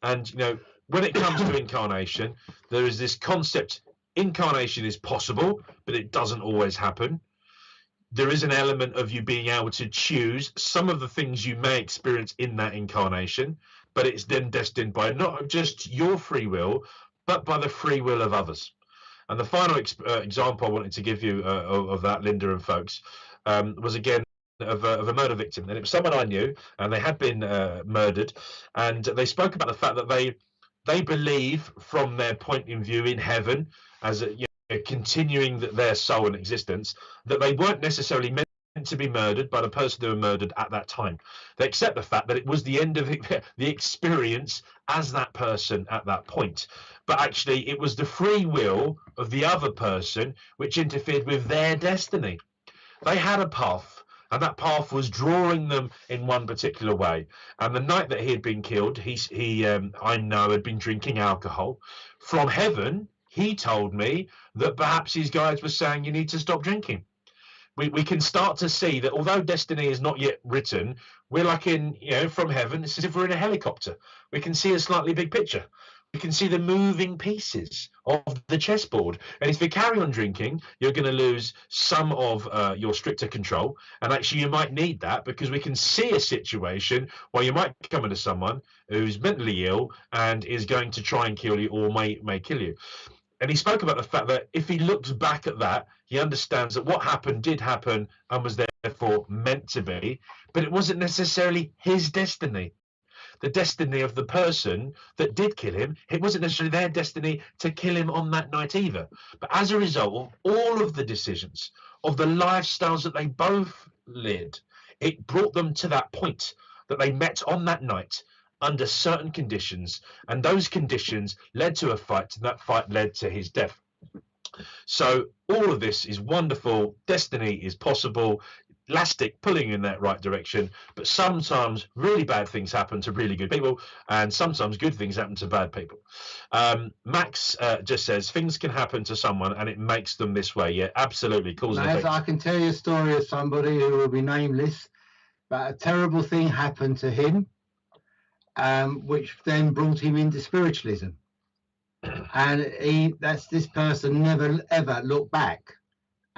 And, you know, when it comes to incarnation, there is this concept: incarnation is possible, but it doesn't always happen. There is an element of you being able to choose some of the things you may experience in that incarnation, but it's then destined by not just your free will, but by the free will of others. And the final example I wanted to give you of that, Linda and folks, was again of a murder victim. And it was someone I knew, and they had been murdered. And they spoke about the fact that they believe from their point of view in heaven, as a, you know, continuing their soul and existence, that they weren't necessarily meant to be murdered by the person who were murdered at that time. They accept the fact that it was the end of the experience as that person at that point. But actually, it was the free will of the other person which interfered with their destiny. They had a path, and that path was drawing them in one particular way. And the night that he had been killed, I know, had been drinking alcohol. From heaven, he told me that perhaps his guides were saying, you need to stop drinking. We can start to see that although destiny is not yet written, we're like in, you know, from heaven, it's as if we're in a helicopter. We can see a slightly big picture. We can see the moving pieces of the chessboard. And if you carry on drinking, you're going to lose some of your stricter control. And actually, you might need that, because we can see a situation where you might come into someone who's mentally ill and is going to try and kill you, or may kill you. And he spoke about the fact that if he looks back at that, he understands that what happened did happen and was therefore meant to be, but it wasn't necessarily his destiny. The destiny of the person that did kill him, it wasn't necessarily their destiny to kill him on that night either. But as a result of all of the decisions, of the lifestyles that they both led, it brought them to that point that they met on that night under certain conditions, and those conditions led to a fight, and that fight led to his death. So all of this is wonderful. Destiny is possible. Elastic pulling in that right direction, but sometimes really bad things happen to really good people, and sometimes good things happen to bad people. Max just says things can happen to someone and it makes them this way. Yeah, absolutely. Cause and effect. I can tell you a story of somebody who will be nameless, but a terrible thing happened to him, which then brought him into spiritualism. And this person never ever looked back.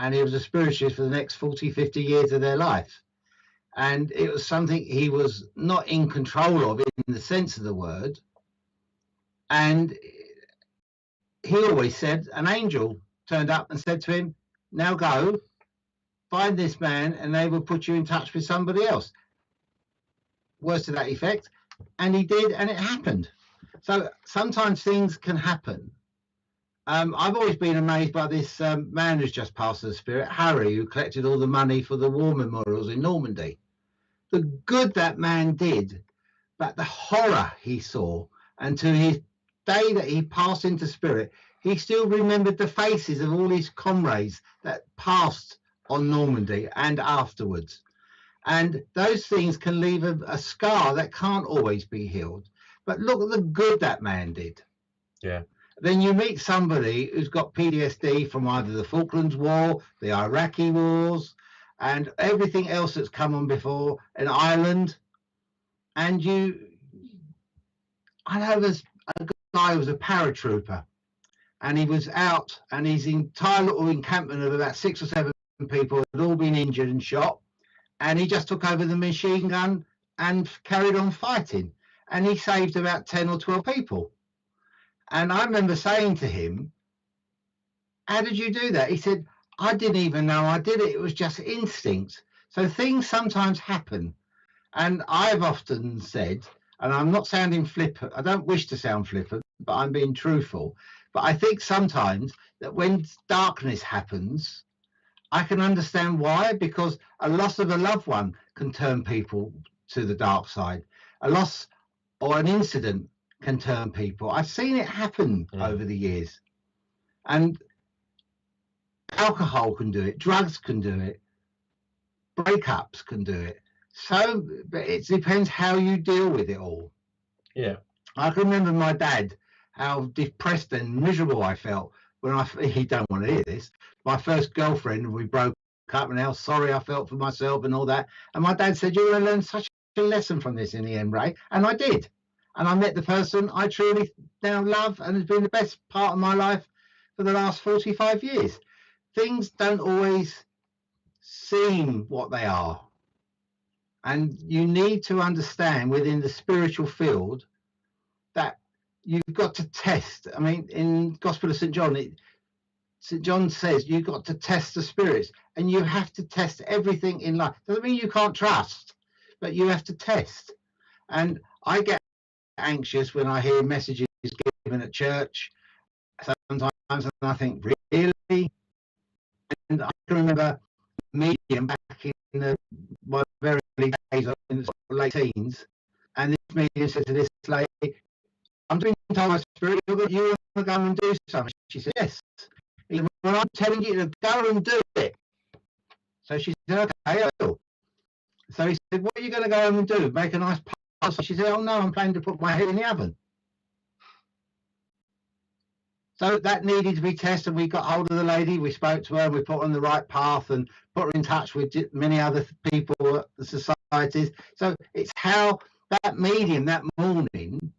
And he was a spiritualist for the next 40, 50 years of their life. And it was something he was not in control of in the sense of the word. And he always said an angel turned up and said to him, now go, find this man, and they will put you in touch with somebody else. Words to that effect. And he did, and it happened. So sometimes things can happen. I've always been amazed by this man who's just passed the spirit, Harry, who collected all the money for the war memorials in Normandy. The good that man did, but the horror he saw, and to his day that he passed into spirit, he still remembered the faces of all his comrades that passed on Normandy and afterwards. And those things can leave a scar that can't always be healed. But look at the good that man did. Yeah. Then you meet somebody who's got PTSD from either the Falklands War, the Iraqi wars, and everything else that's come on before in Ireland. And I know there's a guy who was a paratrooper, and he was out, and his entire little encampment of about 6 or 7 people had all been injured and shot, and he just took over the machine gun and carried on fighting, and he saved about 10 or 12 people. And I remember saying to him, how did you do that? He said, I didn't even know I did it. It was just instinct. So things sometimes happen. And I've often said, and I'm not sounding flippant, I don't wish to sound flippant, but I'm being truthful. But I think sometimes that when darkness happens, I can understand why, because a loss of a loved one can turn people to the dark side. A loss or an incident can turn people. I've seen it happen over the years. And alcohol can do it, drugs can do it, breakups can do it. So but it depends how you deal with it all. Yeah. I can remember my dad, how depressed and miserable I felt when he don't want to hear this, my first girlfriend, we broke up, and how sorry I felt for myself and all that. And my dad said, you're going to learn such a lesson from this in the end, Ray. And I did. And I met the person I truly now love, and has been the best part of my life for the last 45 years. Things don't always seem what they are. And you need to understand within the spiritual field that you've got to test. I mean, in Gospel of St. John, St. John says you've got to test the spirits, and you have to test everything in life. Doesn't mean you can't trust, but you have to test. And I get anxious when I hear messages given at church sometimes, and I think, really? And I can remember medium back in my very early days, in the late teens, and this medium said to this lady, I'm doing time my spirit, you want to go and do something? She said, yes. He said, well, I'm telling you to go and do it. So she said, okay, I will. So he said, what are you going to go home and do? Make a nice pasta? She said, oh no, I'm planning to put my head in the oven. So that needed to be tested. We got hold of the lady, we spoke to her, and we put her on the right path and put her in touch with many other people at the societies. So it's how that medium that morning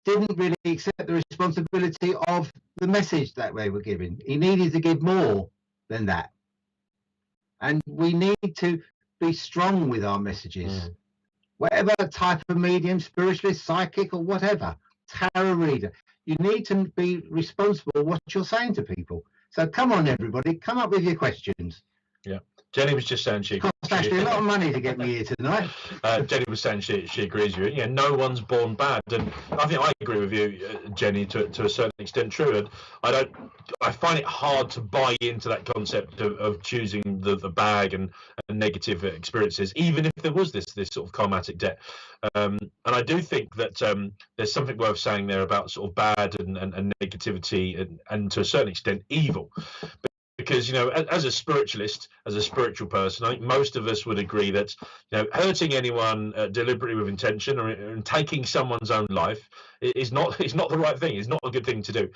didn't really accept the responsibility of the message that they were giving. He needed to give more than that. And we need to be strong with our messages. Whatever type of medium, spiritualist, psychic, or whatever, tarot reader, you need to be responsible what you're saying to people. So come on, everybody, come up with your questions. Yeah. Jenny was just saying it cost actually a lot of money to get me here tonight. Jenny was saying she agrees with you. Yeah, no one's born bad, and I think I agree with you, Jenny, to a certain extent. True, and I find it hard to buy into that concept of choosing the bag and negative experiences, even if there was this sort of karmatic debt. And I do think that there's something worth saying there about sort of bad and negativity and to a certain extent evil. Because, you know, as a spiritualist, as a spiritual person, I think most of us would agree that, you know, hurting anyone deliberately with intention or taking someone's own life is not the right thing. It's not a good thing to do.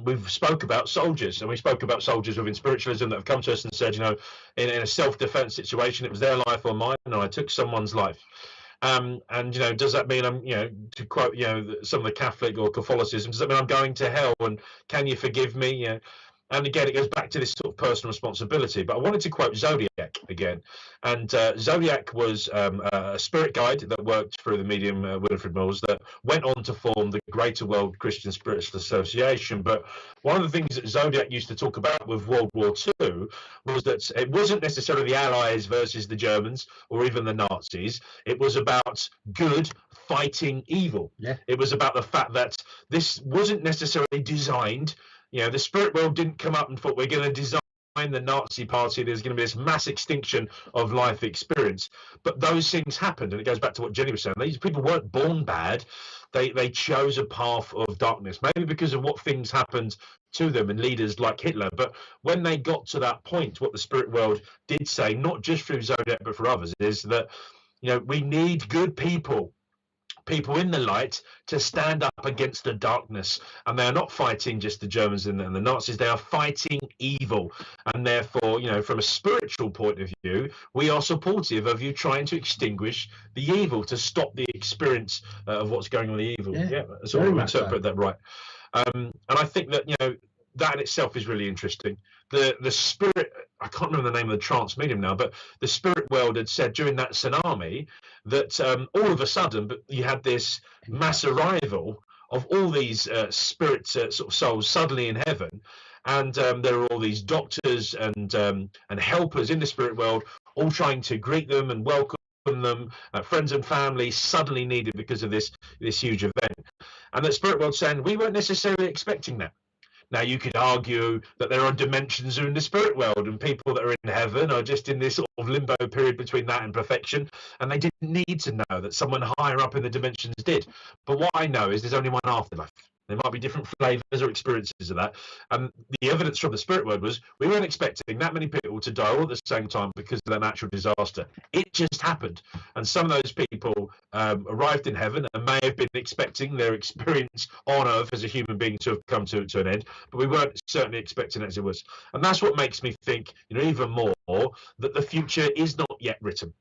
We've spoke about soldiers, and we spoke about soldiers within spiritualism that have come to us and said, you know, in a self-defense situation, it was their life or mine, and I took someone's life. And, you know, does that mean I'm, you know, to quote, you know, some of the Catholic or Catholicism, does that mean I'm going to hell? And can you forgive me? You know, and again, it goes back to this sort of personal responsibility. But I wanted to quote Zodiac again. And Zodiac was a spirit guide that worked through the medium Wilfred Mills that went on to form the Greater World Christian Spiritual Association. But one of the things that Zodiac used to talk about with World War II was that it wasn't necessarily the Allies versus the Germans or even the Nazis. It was about good fighting evil. Yeah. It was about the fact that this wasn't necessarily designed. You know, the spirit world didn't come up and thought we're going to design the Nazi party. There's going to be this mass extinction of life experience. But those things happened, and it goes back to what Jenny was saying. These people weren't born bad. They chose a path of darkness, maybe because of what things happened to them and leaders like Hitler. But when they got to that point, what the spirit world did say, not just through Zodiac but for others, is that, you know, we need good people people in the light to stand up against the darkness. And they are not fighting just the Germans and the Nazis, they are fighting evil. And therefore, from a spiritual point of view, we are supportive of you trying to extinguish the evil, to stop the experience of what's going on, the evil. Yeah, so I interpret that right. And I think that, that in itself is really interesting. The spirit, I can't remember the name of the trance medium now, but the spirit world had said during that tsunami that all of a sudden, but you had this mass arrival of all these spirit sort of souls suddenly in heaven, and there are all these doctors and helpers in the spirit world, all trying to greet them and welcome them, friends and family suddenly needed because of this huge event. And the spirit world saying we weren't necessarily expecting that. Now, you could argue that there are dimensions in the spirit world, and people that are in heaven are just in this sort of limbo period between that and perfection, and they didn't need to know that someone higher up in the dimensions did. But what I know is there's only one afterlife. There might be different flavors or experiences of that. And the evidence from the spirit world was we weren't expecting that many people to die all at the same time because of that natural disaster. It just happened. And some of those people arrived in heaven and may have been expecting their experience on earth as a human being to have come to an end, but we weren't certainly expecting it as it was. And that's what makes me think, even more that the future is not yet written.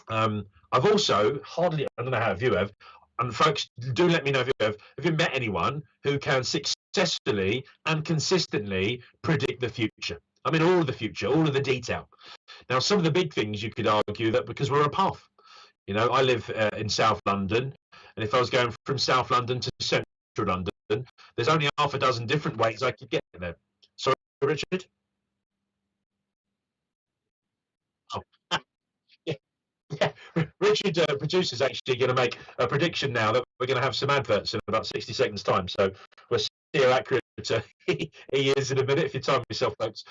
I've also I don't know how you have, and folks, do let me know if have you met anyone who can successfully and consistently predict the future? I mean, all of the future, all of the detail. Now, some of the big things you could argue that because we're a path. I live in South London, and if I was going from South London to Central London, there's only half a dozen different ways I could get there. Sorry, Richard? Oh. Yeah, Richard, producer's actually going to make a prediction now that we're going to have some adverts in about 60 seconds time. So we'll see how accurate he is in a minute if you time yourself, folks.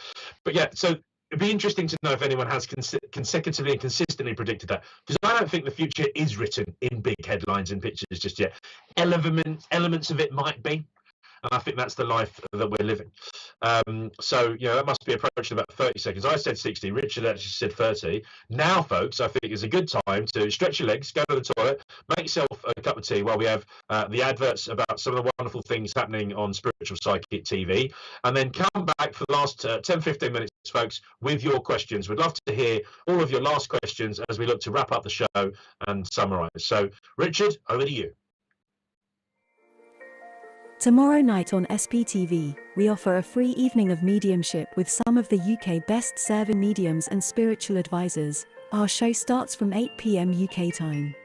But yeah, so it'd be interesting to know if anyone has consecutively and consistently predicted that, because I don't think the future is written in big headlines and pictures just yet. Elements of it might be. And I think that's the life that we're living. So, that must be approaching about 30 seconds. I said 60. Richard actually said 30. Now, folks, I think is a good time to stretch your legs, go to the toilet, make yourself a cup of tea while we have the adverts about some of the wonderful things happening on Spiritual Psychic TV. And then come back for the last 10, 15 minutes, folks, with your questions. We'd love to hear all of your last questions as we look to wrap up the show and summarise. So, Richard, over to you. Tomorrow night on SPTV, we offer a free evening of mediumship with some of the UK best-serving mediums and spiritual advisors. Our show starts from 8 p.m. UK time.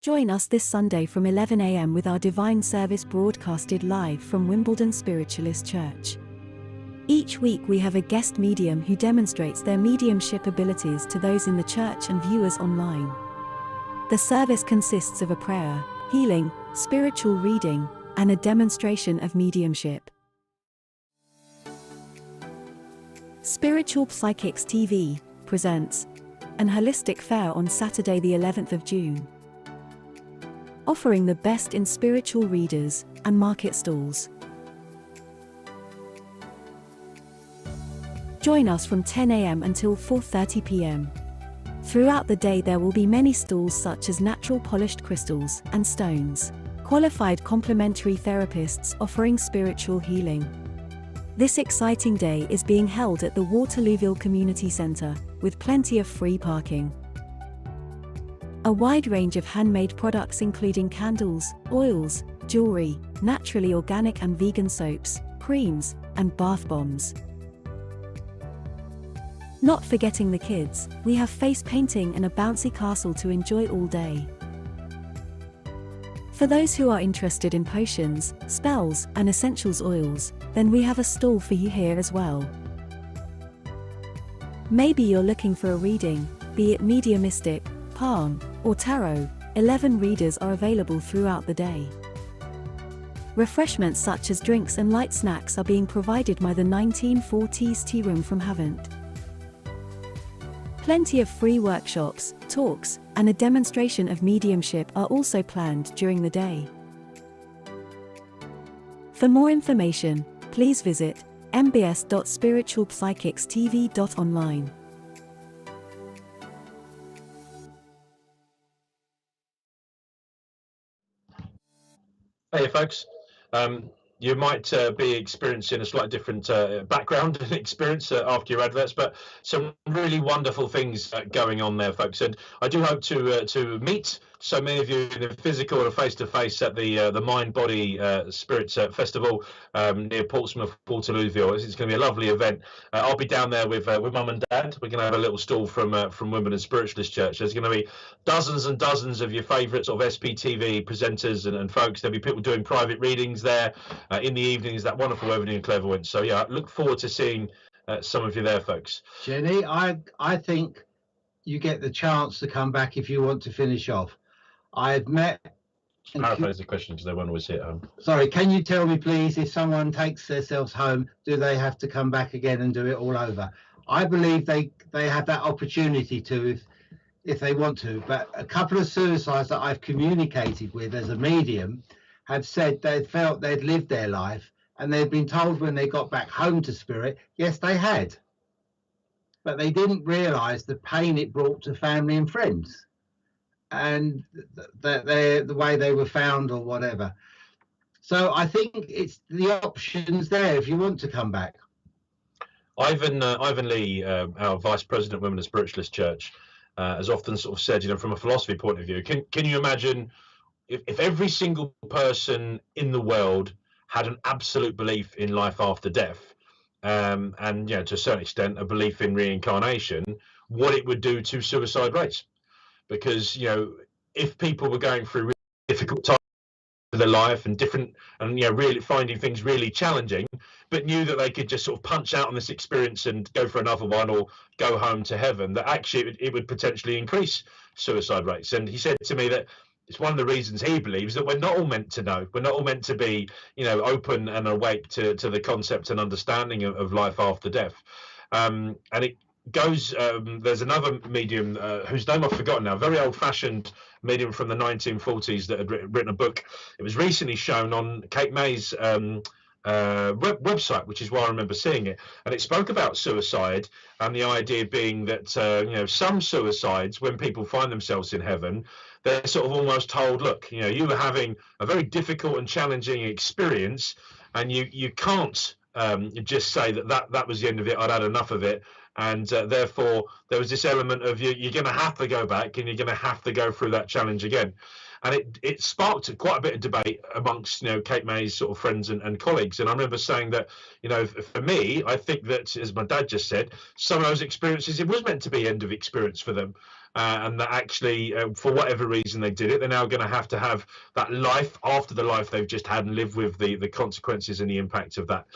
Join us this Sunday from 11 a.m. with our divine service broadcasted live from Wimbledon Spiritualist Church. Each week we have a guest medium who demonstrates their mediumship abilities to those in the church and viewers online. The service consists of a prayer, healing, spiritual reading, and a demonstration of mediumship. Spiritual Psychics TV presents an holistic fair on Saturday the 11th of June, offering the best in spiritual readers and market stalls. Join us from 10 a.m. until 4:30 p.m. Throughout the day there will be many stalls such as natural polished crystals and stones, qualified complementary therapists offering spiritual healing. This exciting day is being held at the Waterlooville Community Centre, with plenty of free parking. A wide range of handmade products including candles, oils, jewellery, naturally organic and vegan soaps, creams, and bath bombs. Not forgetting the kids, we have face painting and a bouncy castle to enjoy all day. For those who are interested in potions, spells, and essentials oils, then we have a stall for you here as well. Maybe you're looking for a reading, be it mediumistic, palm, or tarot. 11 readers are available throughout the day. Refreshments such as drinks and light snacks are being provided by the 1940s Tea Room from Havant. Plenty of free workshops, talks, and a demonstration of mediumship are also planned during the day. For more information, please visit mbs.spiritualpsychicstv.online. Hey, folks. You might be experiencing a slightly different background and experience after your adverts, but some really wonderful things going on there, folks. And I do hope to meet so many of you in the physical or face-to-face at the Mind Body Spirits Festival near Portsmouth, Portaluvio. It's going to be a lovely event. I'll be down there with Mum and Dad. We're going to have a little stall from Women and Spiritualist Church. There's going to be dozens and dozens of your favourite sort of SPTV presenters and folks. There'll be people doing private readings there in the evenings. That wonderful evening in Clairvoyance. So yeah, I look forward to seeing some of you there, folks. Jenny, I think you get the chance to come back if you want to finish off. I've met. Paraphrase the question because they won't always hit home. Sorry, can you tell me, please, if someone takes themselves home, do they have to come back again and do it all over? I believe they have that opportunity to if they want to. But a couple of suicides that I've communicated with as a medium have said they felt they'd lived their life and they'd been told when they got back home to spirit, yes, they had. But they didn't realise the pain it brought to family and friends, and the way they were found or whatever. So I think it's the options there if you want to come back. Ivan Lee, our Vice President of Women and Spiritualist Church, has often sort of said, you know, from a philosophy point of view, can you imagine if every single person in the world had an absolute belief in life after death, and you know, to a certain extent, a belief in reincarnation, what it would do to suicide rates? Because, you know, if people were going through really difficult times of their life and you know, really finding things really challenging, but knew that they could just sort of punch out on this experience and go for another one or go home to heaven, that actually it would potentially increase suicide rates. And he said to me that it's one of the reasons he believes that we're not all meant to know. We're not all meant to be, you know, open and awake to the concept and understanding of life after death. And it goes, there's another medium whose name I've forgotten now, very old-fashioned medium from the 1940s that had written a book. It was recently shown on Kate May's website, which is why I remember seeing it, and it spoke about suicide and the idea being that you know, some suicides, when people find themselves in heaven, they're sort of almost told, look, you know, you were having a very difficult and challenging experience, and you can't just say that was the end of it, I'd had enough of it. And therefore, there was this element of you're going to have to go back and you're going to have to go through that challenge again. And it sparked quite a bit of debate amongst, you know, Kate May's sort of friends and colleagues. And I remember saying that, you know, for me, I think that, as my dad just said, some of those experiences, it was meant to be end of experience for them. And that actually, for whatever reason they did it, they're now going to have that life after the life they've just had and live with the consequences and the impact of that.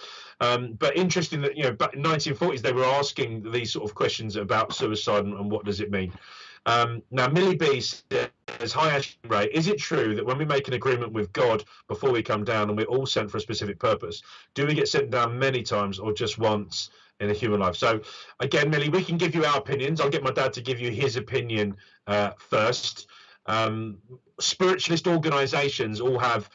But interesting that, you know, back in the 1940s, they were asking these sort of questions about suicide and what does it mean. Now, Millie B says, hi, Ash and Ray, is it true that when we make an agreement with God before we come down and we're all sent for a specific purpose, do we get sent down many times or just once in a human life? So again, Millie, we can give you our opinions. I'll get my dad to give you his opinion first. Spiritualist organizations all have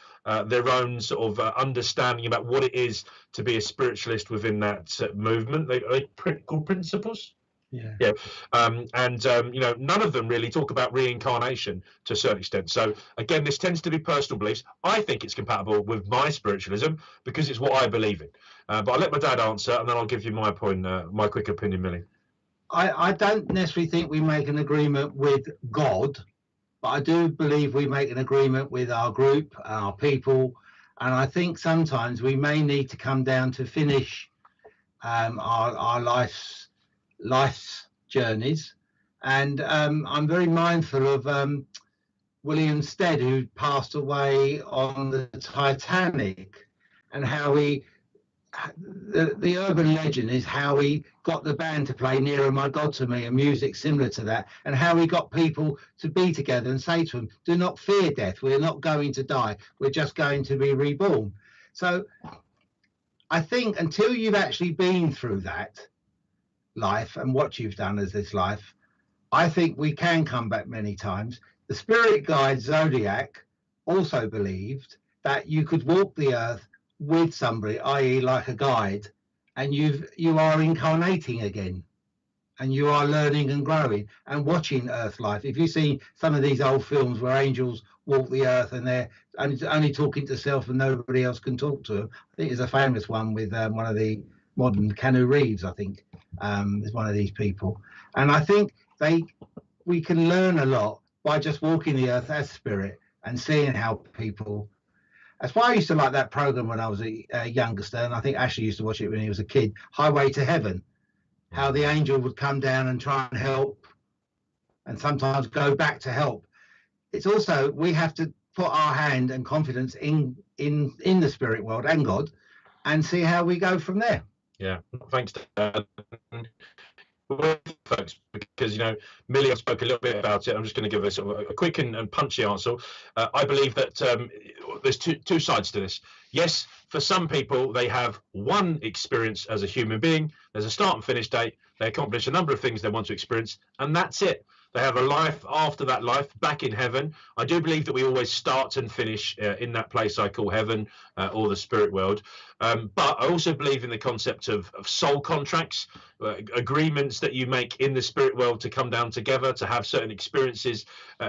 their own sort of understanding about what it is to be a spiritualist within that movement. They called principles. Yeah. You know, none of them really talk about reincarnation to a certain extent. So again, this tends to be personal beliefs. I think it's compatible with my spiritualism because it's what I believe in. But I'll let my dad answer, and then I'll give you my point, my quick opinion, Millie. I don't necessarily think we make an agreement with God, but I do believe we make an agreement with our group, our people, and I think sometimes we may need to come down to finish our life's journeys. And I'm very mindful of William Stead, who passed away on the Titanic, and how the urban legend is how he got the band to play Nearer My God to Me, and music similar to that, and how he got people to be together and say to them, do not fear death, we're not going to die, we're just going to be reborn. So I think until you've actually been through that life and what you've done as this life, I think we can come back many times. The spirit guide Zodiac also believed that you could walk the earth with somebody, i.e. like a guide, and you are incarnating again. and you are learning and growing and watching Earth life. If you see some of these old films where angels walk the earth and they're only talking to self and nobody else can talk to them, I think there's a famous one with one of the modern Keanu Reeves, I think, is one of these people. And I think we can learn a lot by just walking the earth as spirit and seeing how people. That's why I used to like that program when I was a youngster, and I think Ashley used to watch it when he was a kid, Highway to Heaven, how the angel would come down and try and help and sometimes go back to help. It's also, we have to put our hand and confidence in the spirit world and God and see how we go from there. Yeah, thanks, Dad. Folks, because Millie spoke a little bit about it. I'm just going to give a sort of a quick and punchy answer. I believe that there's two sides to this. Yes, for some people, they have one experience as a human being. There's a start and finish date. They accomplish a number of things they want to experience, and that's it. They have a life after that life back in heaven. I do believe that we always start and finish in that place I call heaven or the spirit world. But I also believe in the concept of soul contracts, agreements that you make in the spirit world to come down together, to have certain experiences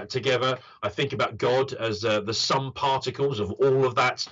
together. I think about God as the sum particles of all of that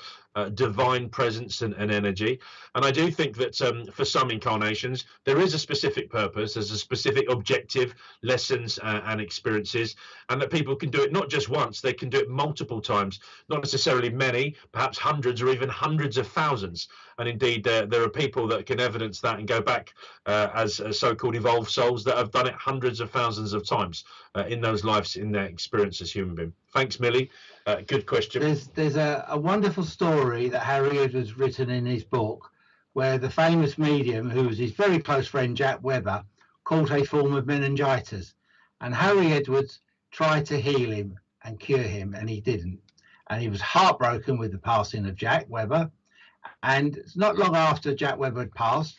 divine presence and energy. And I do think that for some incarnations, there is a specific purpose, there's a specific objective, lessons and experiences, and that people can do it not just once, they can do it multiple times, not necessarily many, perhaps hundreds or even hundreds of thousands. And indeed, there are people that can evidence that and go back as so-called evolved souls that have done it hundreds of thousands of times in those lives, in their experience as human being. Thanks, Millie. Good question. There's a wonderful story that Harry Edwards written in his book where the famous medium, who was his very close friend Jack Webber, caught a form of meningitis. And Harry Edwards tried to heal him and cure him, and he didn't. And he was heartbroken with the passing of Jack Webber. And not long after Jack Webber had passed,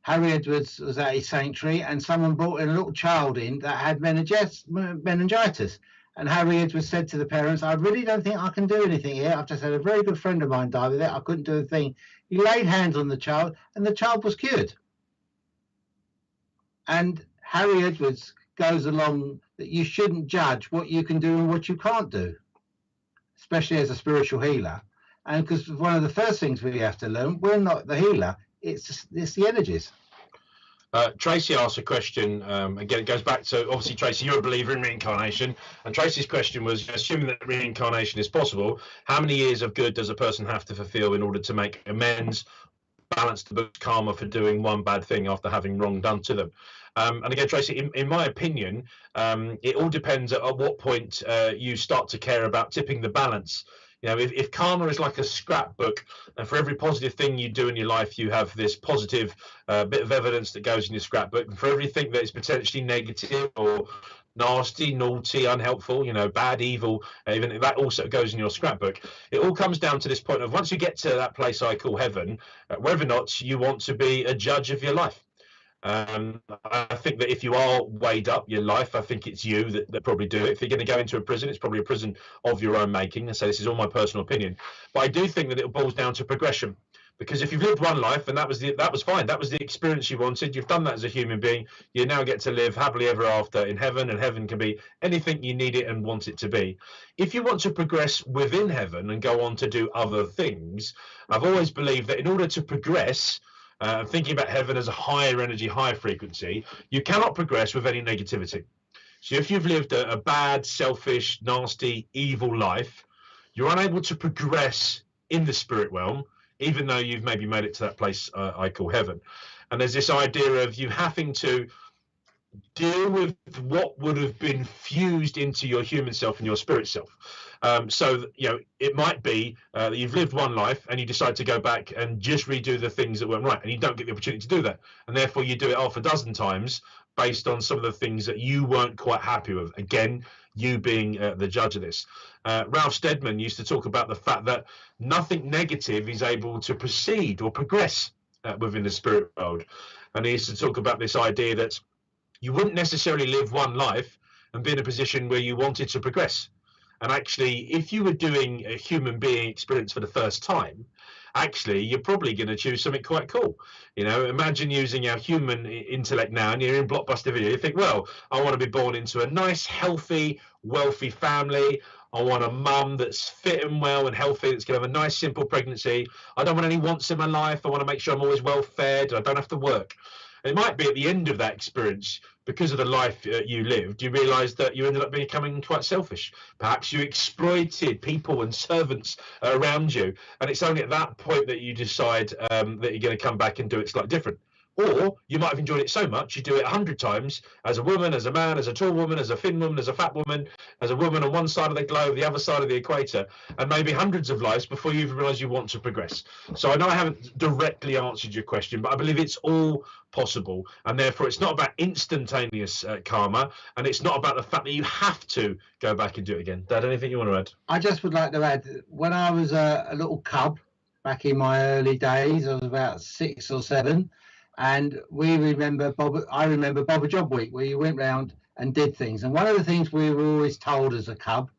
Harry Edwards was at his sanctuary and someone brought in a little child in that had meningitis. And Harry Edwards said to the parents, I really don't think I can do anything here. I've just had a very good friend of mine die with it. I couldn't do a thing. He laid hands on the child and the child was cured. And Harry Edwards goes along that you shouldn't judge what you can do and what you can't do, especially as a spiritual healer. And because one of the first things we have to learn, we're not the healer, it's the energies. Tracy asked a question, again, it goes back to, obviously, Tracy, you're a believer in reincarnation, and Tracy's question was, assuming that reincarnation is possible, how many years of good does a person have to fulfill in order to make amends, balance the book's karma for doing one bad thing after having wrong done to them? And again, Tracy, in my opinion, it all depends at what point you start to care about tipping the balance. If karma is like a scrapbook, and for every positive thing you do in your life, you have this positive bit of evidence that goes in your scrapbook, and for everything that is potentially negative or nasty, naughty, unhelpful, bad, evil, even that also goes in your scrapbook. It all comes down to this point of once you get to that place I call heaven, whether or not you want to be a judge of your life. I think that if you are weighed up your life, I think it's you that probably do it. If you're going to go into a prison, it's probably a prison of your own making. And so this is all my personal opinion. But I do think that it boils down to progression. Because if you've lived one life and that was fine, that was the experience you wanted, you've done that as a human being, you now get to live happily ever after in heaven, and heaven can be anything you need it and want it to be. If you want to progress within heaven and go on to do other things, I've always believed that in order to progress, thinking about heaven as a higher energy, higher frequency, you cannot progress with any negativity. So if you've lived a bad, selfish, nasty, evil life, you're unable to progress in the spirit realm, even though you've maybe made it to that place I call heaven. And there's this idea of you having to deal with what would have been fused into your human self and your spirit self. So it might be that you've lived one life and you decide to go back and just redo the things that weren't right, and you don't get the opportunity to do that, and therefore you do it half a dozen times based on some of the things that you weren't quite happy with. Again, you being the judge of this. Ralph Steadman used to talk about the fact that nothing negative is able to proceed or progress within the spirit world, and he used to talk about this idea that you wouldn't necessarily live one life and be in a position where you wanted to progress. And actually, if you were doing a human being experience for the first time, actually, you're probably going to choose something quite cool. You know, imagine using our human intellect now, and you're in Blockbuster Video. You think, well, I want to be born into a nice, healthy, wealthy family. I want a mum that's fit and well and healthy, that's going to have a nice, simple pregnancy. I don't want any wants in my life. I want to make sure I'm always well fed. I don't have to work. It might be at the end of that experience, because of the life you lived, you realise that you ended up becoming quite selfish. Perhaps you exploited people and servants around you, and it's only at that point that you decide that you're going to come back and do it slightly different. Or you might have enjoyed it so much you do it 100 times, as a woman, as a man, as a tall woman, as a thin woman, as a fat woman, as a woman on one side of the globe, the other side of the equator, and maybe hundreds of lives before you even realise you want to progress. So I know I haven't directly answered your question, but I believe it's all possible, and therefore it's not about instantaneous karma, and it's not about the fact that you have to go back and do it again. Dad, anything you want to add? I just would like to add, when I was a little cub back in my early days, I was about 6 or 7, and I remember Bob Job Week, where you went round and did things. And one of the things we were always told as a cub,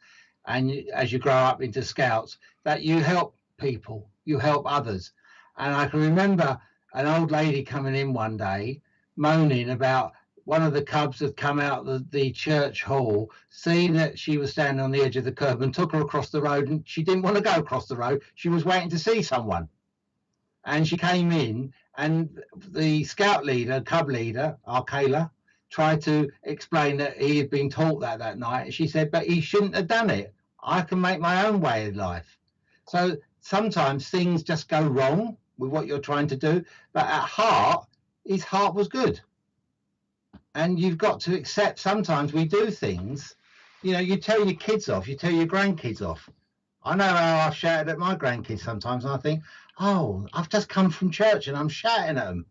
and as you grow up into scouts, that you help people, you help others. And I can remember an old lady coming in one day moaning about one of the cubs had come out the church hall, seeing that she was standing on the edge of the curb, and took her across the road, and she didn't want to go across the road. She was waiting to see someone. And she came in, and the scout leader, cub leader, Arcala, tried to explain that he had been taught that night. And she said, but he shouldn't have done it. I can make my own way of life. So sometimes things just go wrong with what you're trying to do. But at heart, his heart was good. And you've got to accept sometimes we do things, you know, you tell your kids off, you tell your grandkids off. I know how I've shouted at my grandkids sometimes, and I think, oh, I've just come from church and I'm shouting at them.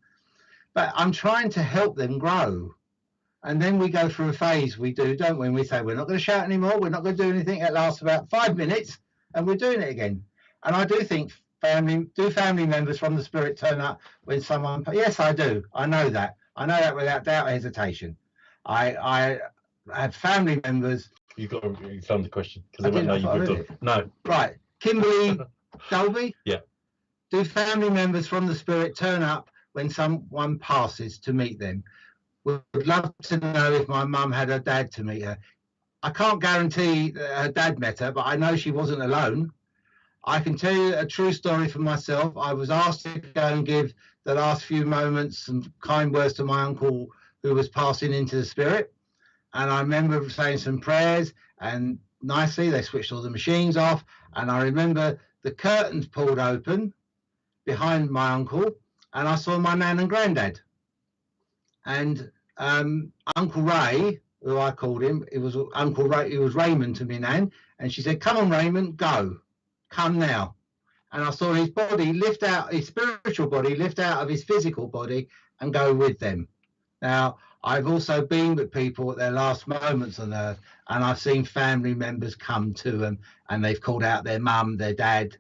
But I'm trying to help them grow. And then we go through a phase, we do, don't we? And we say, we're not going to shout anymore. We're not going to do anything. It lasts about 5 minutes and we're doing it again. And I do think family members from the spirit turn up when someone, yes, I do. I know that. I know that without doubt or hesitation. I have family members. You've got to film the question, because I won't know you've done. No. Right. Kimberly Dolby? Yeah. Do family members from the spirit turn up when someone passes to meet them? Would love to know if my mum had her dad to meet her. I can't guarantee that her dad met her, but I know she wasn't alone. I can tell you a true story for myself. I was asked to go and give the last few moments some kind words to my uncle who was passing into the spirit. And I remember saying some prayers, and nicely they switched all the machines off. And I remember the curtains pulled open behind my uncle, and I saw my nan and granddad. And Uncle Ray, who I called him, it was Uncle Ray, it was Raymond to me nan, and she said, come on, Raymond, go, come now. And I saw his body lift out, his spiritual body lift out of his physical body and go with them. Now, I've also been with people at their last moments on earth, and I've seen family members come to them, and they've called out their mum, their dad,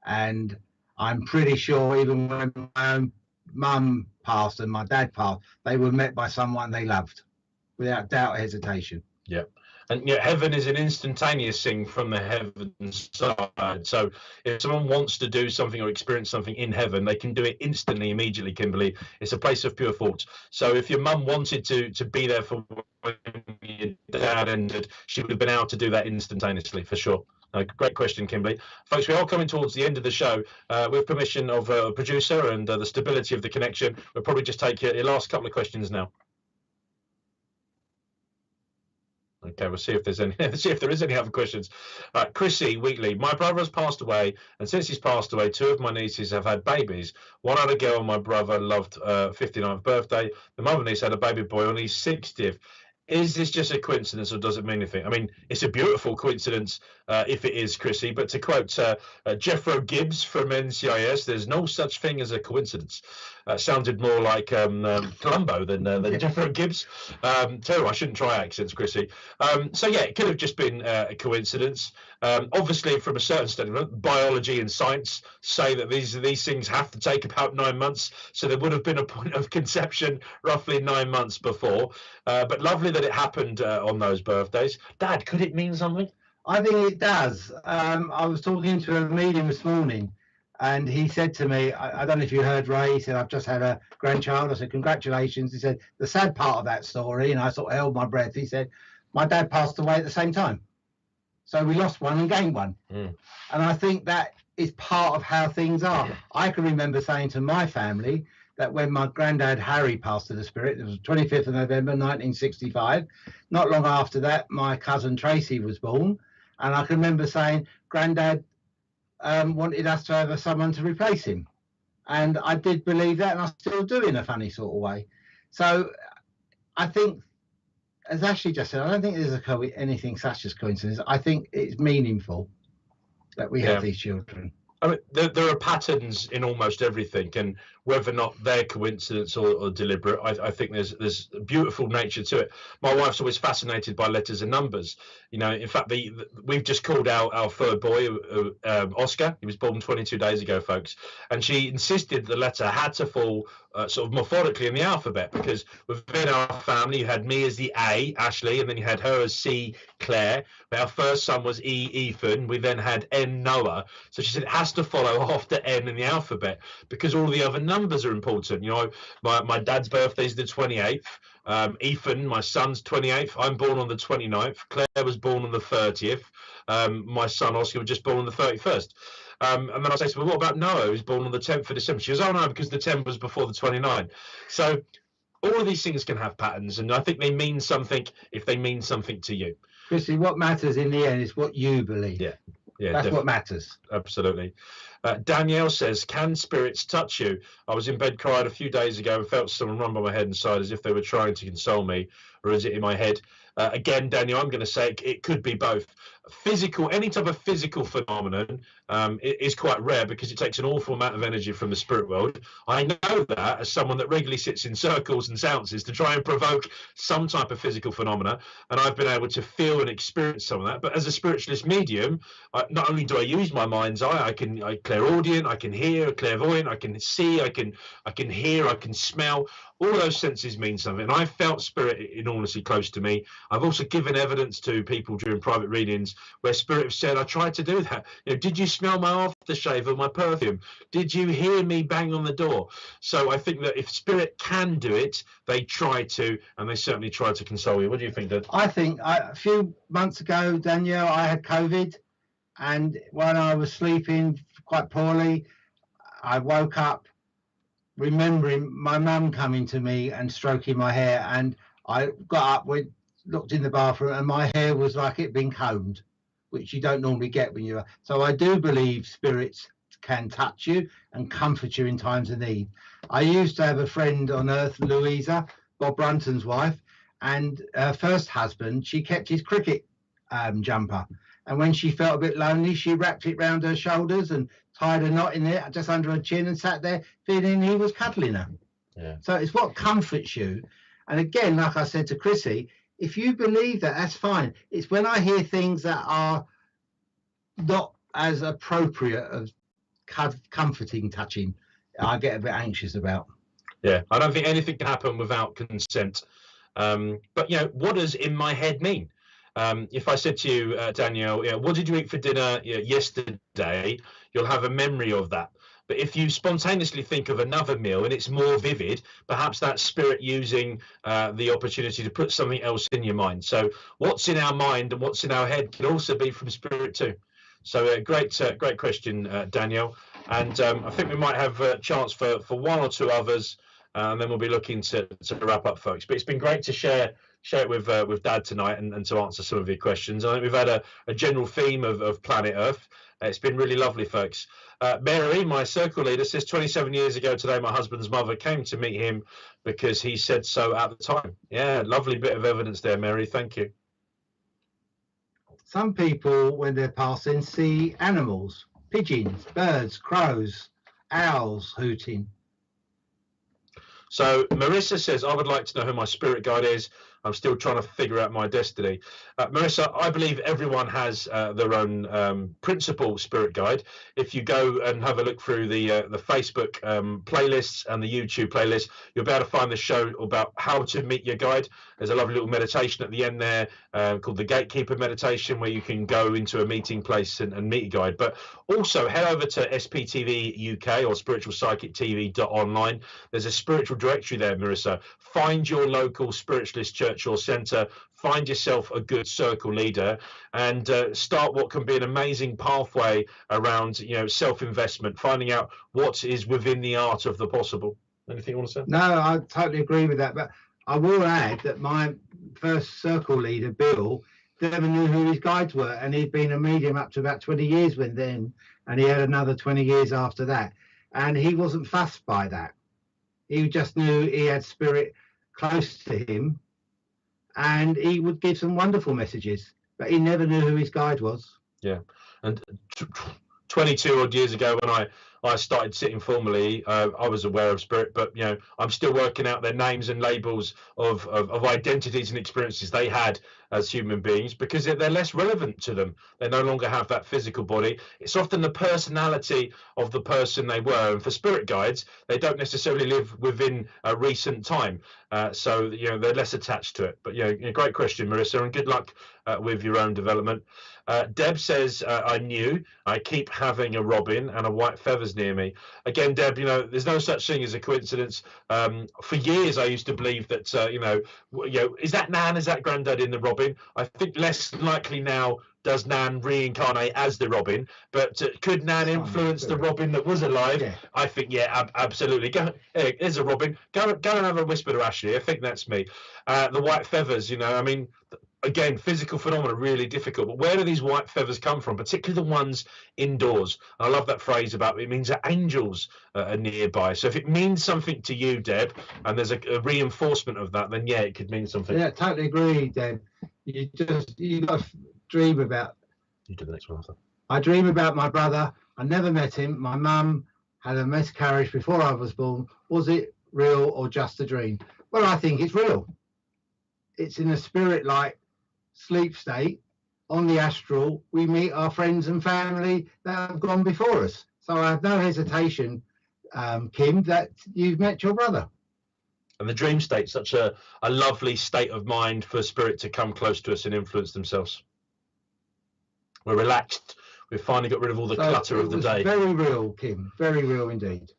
and I'm pretty sure even when my own mum passed and my dad passed, they were met by someone they loved, without doubt or hesitation. Yeah. And yeah, heaven is an instantaneous thing from the heaven side. So if someone wants to do something or experience something in heaven, they can do it instantly, immediately, Kimberly. It's a place of pure thought. So if your mum wanted to be there for when your dad ended, she would have been able to do that instantaneously, for sure. Great question, Kimberly. Folks, we are coming towards the end of the show. With permission of a producer and the stability of the connection, we'll probably just take your last couple of questions now. Okay, we'll see if there's any. See if there is any other questions. Chrissy Wheatley, my brother has passed away, and since he's passed away, 2 of my nieces have had babies. One other girl my brother loved 59th birthday. The mother niece had a baby boy on his 60th. Is this just a coincidence, or does it mean anything? I mean, it's a beautiful coincidence if it is, Chrissy. But to quote Jeffro Gibbs from NCIS, there's no such thing as a coincidence. Sounded more like Columbo than Jeffro Gibbs. Terrible. I shouldn't try accents, Chrissy. So yeah, it could have just been a coincidence. Obviously, from a certain standpoint, biology and science say that these things have to take about 9 months. So there would have been a point of conception roughly 9 months before. But lovely that it happened on those birthdays. Dad, could it mean something? I think it does. I was talking to a medium this morning, and he said to me, I don't know if you heard Ray, he said, I've just had a grandchild. I said, congratulations. He said, the sad part of that story, and I sort of held my breath, he said, my dad passed away at the same time. So we lost one and gained one. And I think that is part of how things are. I can remember saying to my family that when my granddad Harry passed to the spirit, it was 25th of November 1965. Not long after that, my cousin Tracy was born. And I can remember saying, Granddad wanted us to have someone to replace him. And I did believe that, and I still do in a funny sort of way. So I think, as Ashley just said, I don't think there's anything such as coincidence. I think it's meaningful that we have these children. I mean, there are patterns in almost everything, and whether or not they're coincidence or deliberate, I think there's a beautiful nature to it. My wife's always fascinated by letters and numbers. You know, in fact, we've just called our third boy, Oscar. He was born 22 days ago, folks, and she insisted the letter had to fall sort of methodically in the alphabet, because within our family you had me as the A, Ashley, and then you had her as C, Claire. Our first son was E, Ethan. We then had N, Noah. So she said it has to follow after N in the alphabet, because all the other numbers are important. You know, my dad's birthday is the 28th. Ethan, my son's 28th. I'm born on the 29th. Claire was born on the 30th. My son Oscar was just born on the 31st. And then I say, well, what about Noah, who's born on the 10th of December? She goes, oh, no, because the 10th was before the 29th. So all of these things can have patterns, and I think they mean something if they mean something to you. Chrissy, what matters in the end is what you believe. Yeah, that's definitely what matters. Absolutely. Danielle says, can spirits touch you? I was in bed, cried a few days ago, and felt someone run by my head inside as if they were trying to console me. Or is it in my head? Again, Daniel, I'm going to say it could be both. Physical, any type of physical phenomenon is quite rare, because it takes an awful amount of energy from the spirit world. I know that as someone that regularly sits in circles and seances to try and provoke some type of physical phenomena, and I've been able to feel and experience some of that. But as a spiritualist medium, not only do I use my mind's eye, I clairaudient, I can hear, clairvoyant, I can see, I can hear, I can smell. All those senses mean something, and I felt spirit enormously close to me. I've also given evidence to people during private readings where spirit have said, I tried to do that. You know, did you smell my aftershave or my perfume? Did you hear me bang on the door? So I think that if spirit can do it, they try to, and they certainly try to console you. What do you think, Dad? I think a few months ago, Danielle, I had COVID, and when I was sleeping quite poorly, I woke up remembering my mum coming to me and stroking my hair, and I got up, looked in the bathroom, and my hair was like it'd been combed, which you don't normally get when you're. So I do believe spirits can touch you and comfort you in times of need. I used to have a friend on earth, Louisa, Bob Brunton's wife, and her first husband, she kept his cricket jumper. And when she felt a bit lonely, she wrapped it round her shoulders and tied a knot in it just under her chin and sat there feeling he was cuddling her. Yeah. So it's what comforts you. And again, like I said to Chrissy, if you believe that, that's fine. It's when I hear things that are not as appropriate of comforting, touching, I get a bit anxious about. Yeah, I don't think anything can happen without consent. But, you know, what does in my head mean? If I said to you, Danielle, what did you eat for dinner yesterday? You'll have a memory of that. But if you spontaneously think of another meal and it's more vivid, perhaps that's spirit using the opportunity to put something else in your mind. So what's in our mind and what's in our head can also be from spirit too. So great question, Danielle. And I think we might have a chance for one or two others, and then we'll be looking to wrap up, folks. But it's been great to share it with Dad tonight and to answer some of your questions. I think we've had a general theme of planet Earth. It's been really lovely, folks. Mary, my circle leader, says 27 years ago today, my husband's mother came to meet him because he said so at the time. Yeah, lovely bit of evidence there, Mary. Thank you. Some people, when they're passing, see animals, pigeons, birds, crows, owls hooting. So Marissa says, I would like to know who my spirit guide is. I'm still trying to figure out my destiny. Marissa, I believe everyone has their own principal spirit guide. If you go and have a look through the Facebook playlists and the YouTube playlist, you'll be able to find the show about how to meet your guide. There's a lovely little meditation at the end there called the Gatekeeper Meditation, where you can go into a meeting place and meet a guide. But also head over to SPTV UK or spiritualpsychictv.online. There's a spiritual directory there, Marissa. Find your local spiritualist church or centre. Find yourself a good circle leader and start what can be an amazing pathway around, self-investment, finding out what is within the art of the possible. Anything you want to say? No, I totally agree with that. But I will add that my first circle leader, Bill, never knew who his guides were, and he'd been a medium up to about 20 years with them, and he had another 20 years after that, and he wasn't fussed by that. He just knew he had spirit close to him, and he would give some wonderful messages, but he never knew who his guide was. Yeah, and 22 odd years ago when I started sitting formally, I was aware of spirit, but I'm still working out their names and labels of identities and experiences they had as human beings, because they're less relevant to them. They no longer have that physical body. It's often the personality of the person they were, and for spirit guides, they don't necessarily live within a recent time, so they're less attached to it. But great question, Marissa, and good luck with your own development. Deb says, I keep having a robin and a white feathers near me. Again, Deb, there's no such thing as a coincidence. For years, I used to believe that, is that Nan, is that Grandad in the robin? I think less likely now does Nan reincarnate as the robin, but could Nan influence the robin that was alive? Yeah. I think, absolutely. Go, there's a robin. Go and have a whisper to Ashley. I think that's me. The white feathers, again, physical phenomena really difficult, but where do these white feathers come from, particularly the ones indoors? And I love that phrase about it means that angels are nearby. So if it means something to you, Deb, and there's a reinforcement of that, then it could mean something. Yeah, totally agree, Deb. You got to dream about. You do the next one after. I dream about my brother. I never met him. My mum had a miscarriage before I was born. Was it real or just a dream? Well, I think it's real. It's in a spirit-like sleep state. On the astral, we meet our friends and family that have gone before us. So I have no hesitation, Kim, that you've met your brother. And the dream state, such a lovely state of mind for spirit to come close to us and influence themselves. We're relaxed. We've finally got rid of all the clutter of the day. Very real, Kim. Very real indeed.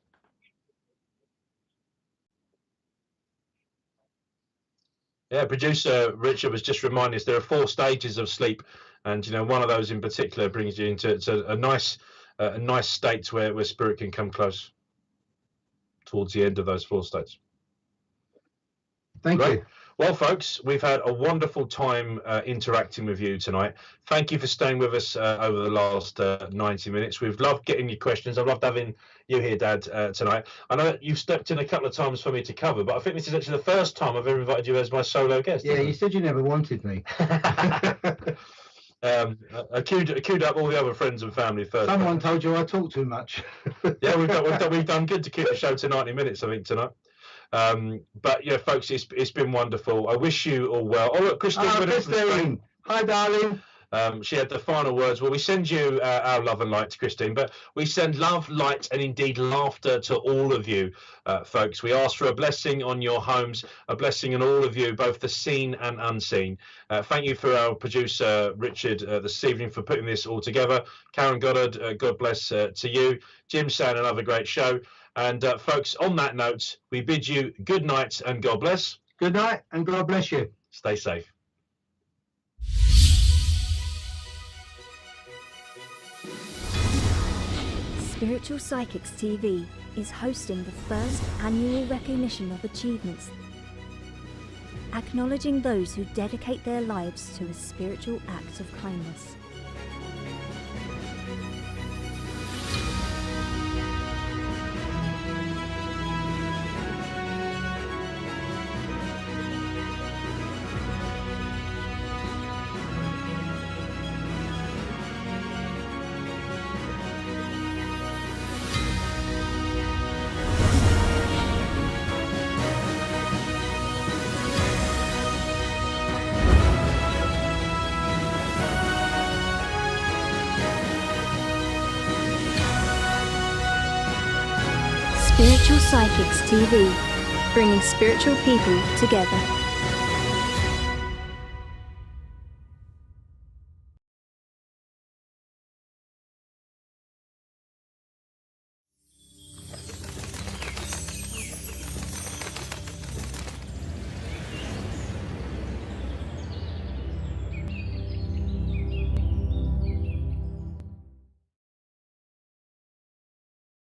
Yeah, producer Richard was just reminding us there are 4 stages of sleep, and one of those in particular brings you into a nice state where spirit can come close towards the end of those 4 states. Thank you. Well, folks, we've had a wonderful time interacting with you tonight. Thank you for staying with us over the last 90 minutes. We've loved getting your questions. I've loved having you here, Dad, tonight. I know that you've stepped in a couple of times for me to cover, but I think this is actually the first time I've ever invited you as my solo guest. Yeah, you said you never wanted me. I queued up all the other friends and family first. Someone told you I talk too much. Yeah, we've done good to keep the show to 90 minutes, I think, tonight. But folks, it's been wonderful. I wish you all well. Oh, look, Christine. Christine. Hi, darling. She had the final words. Well, we send you our love and light to Christine, but we send love, light, and indeed laughter to all of you, folks. We ask for a blessing on your homes, a blessing on all of you, both the seen and unseen. Thank you for our producer, Richard, this evening for putting this all together. Karen Goddard, God bless to you. Jim saying another great show. And folks, on that note, we bid you good night and God bless. Good night and God bless you. Stay safe. Spiritual Psychics TV is hosting the first annual recognition of achievements, acknowledging those who dedicate their lives to a spiritual act of kindness. Spiritual Psychics TV, bringing spiritual people together.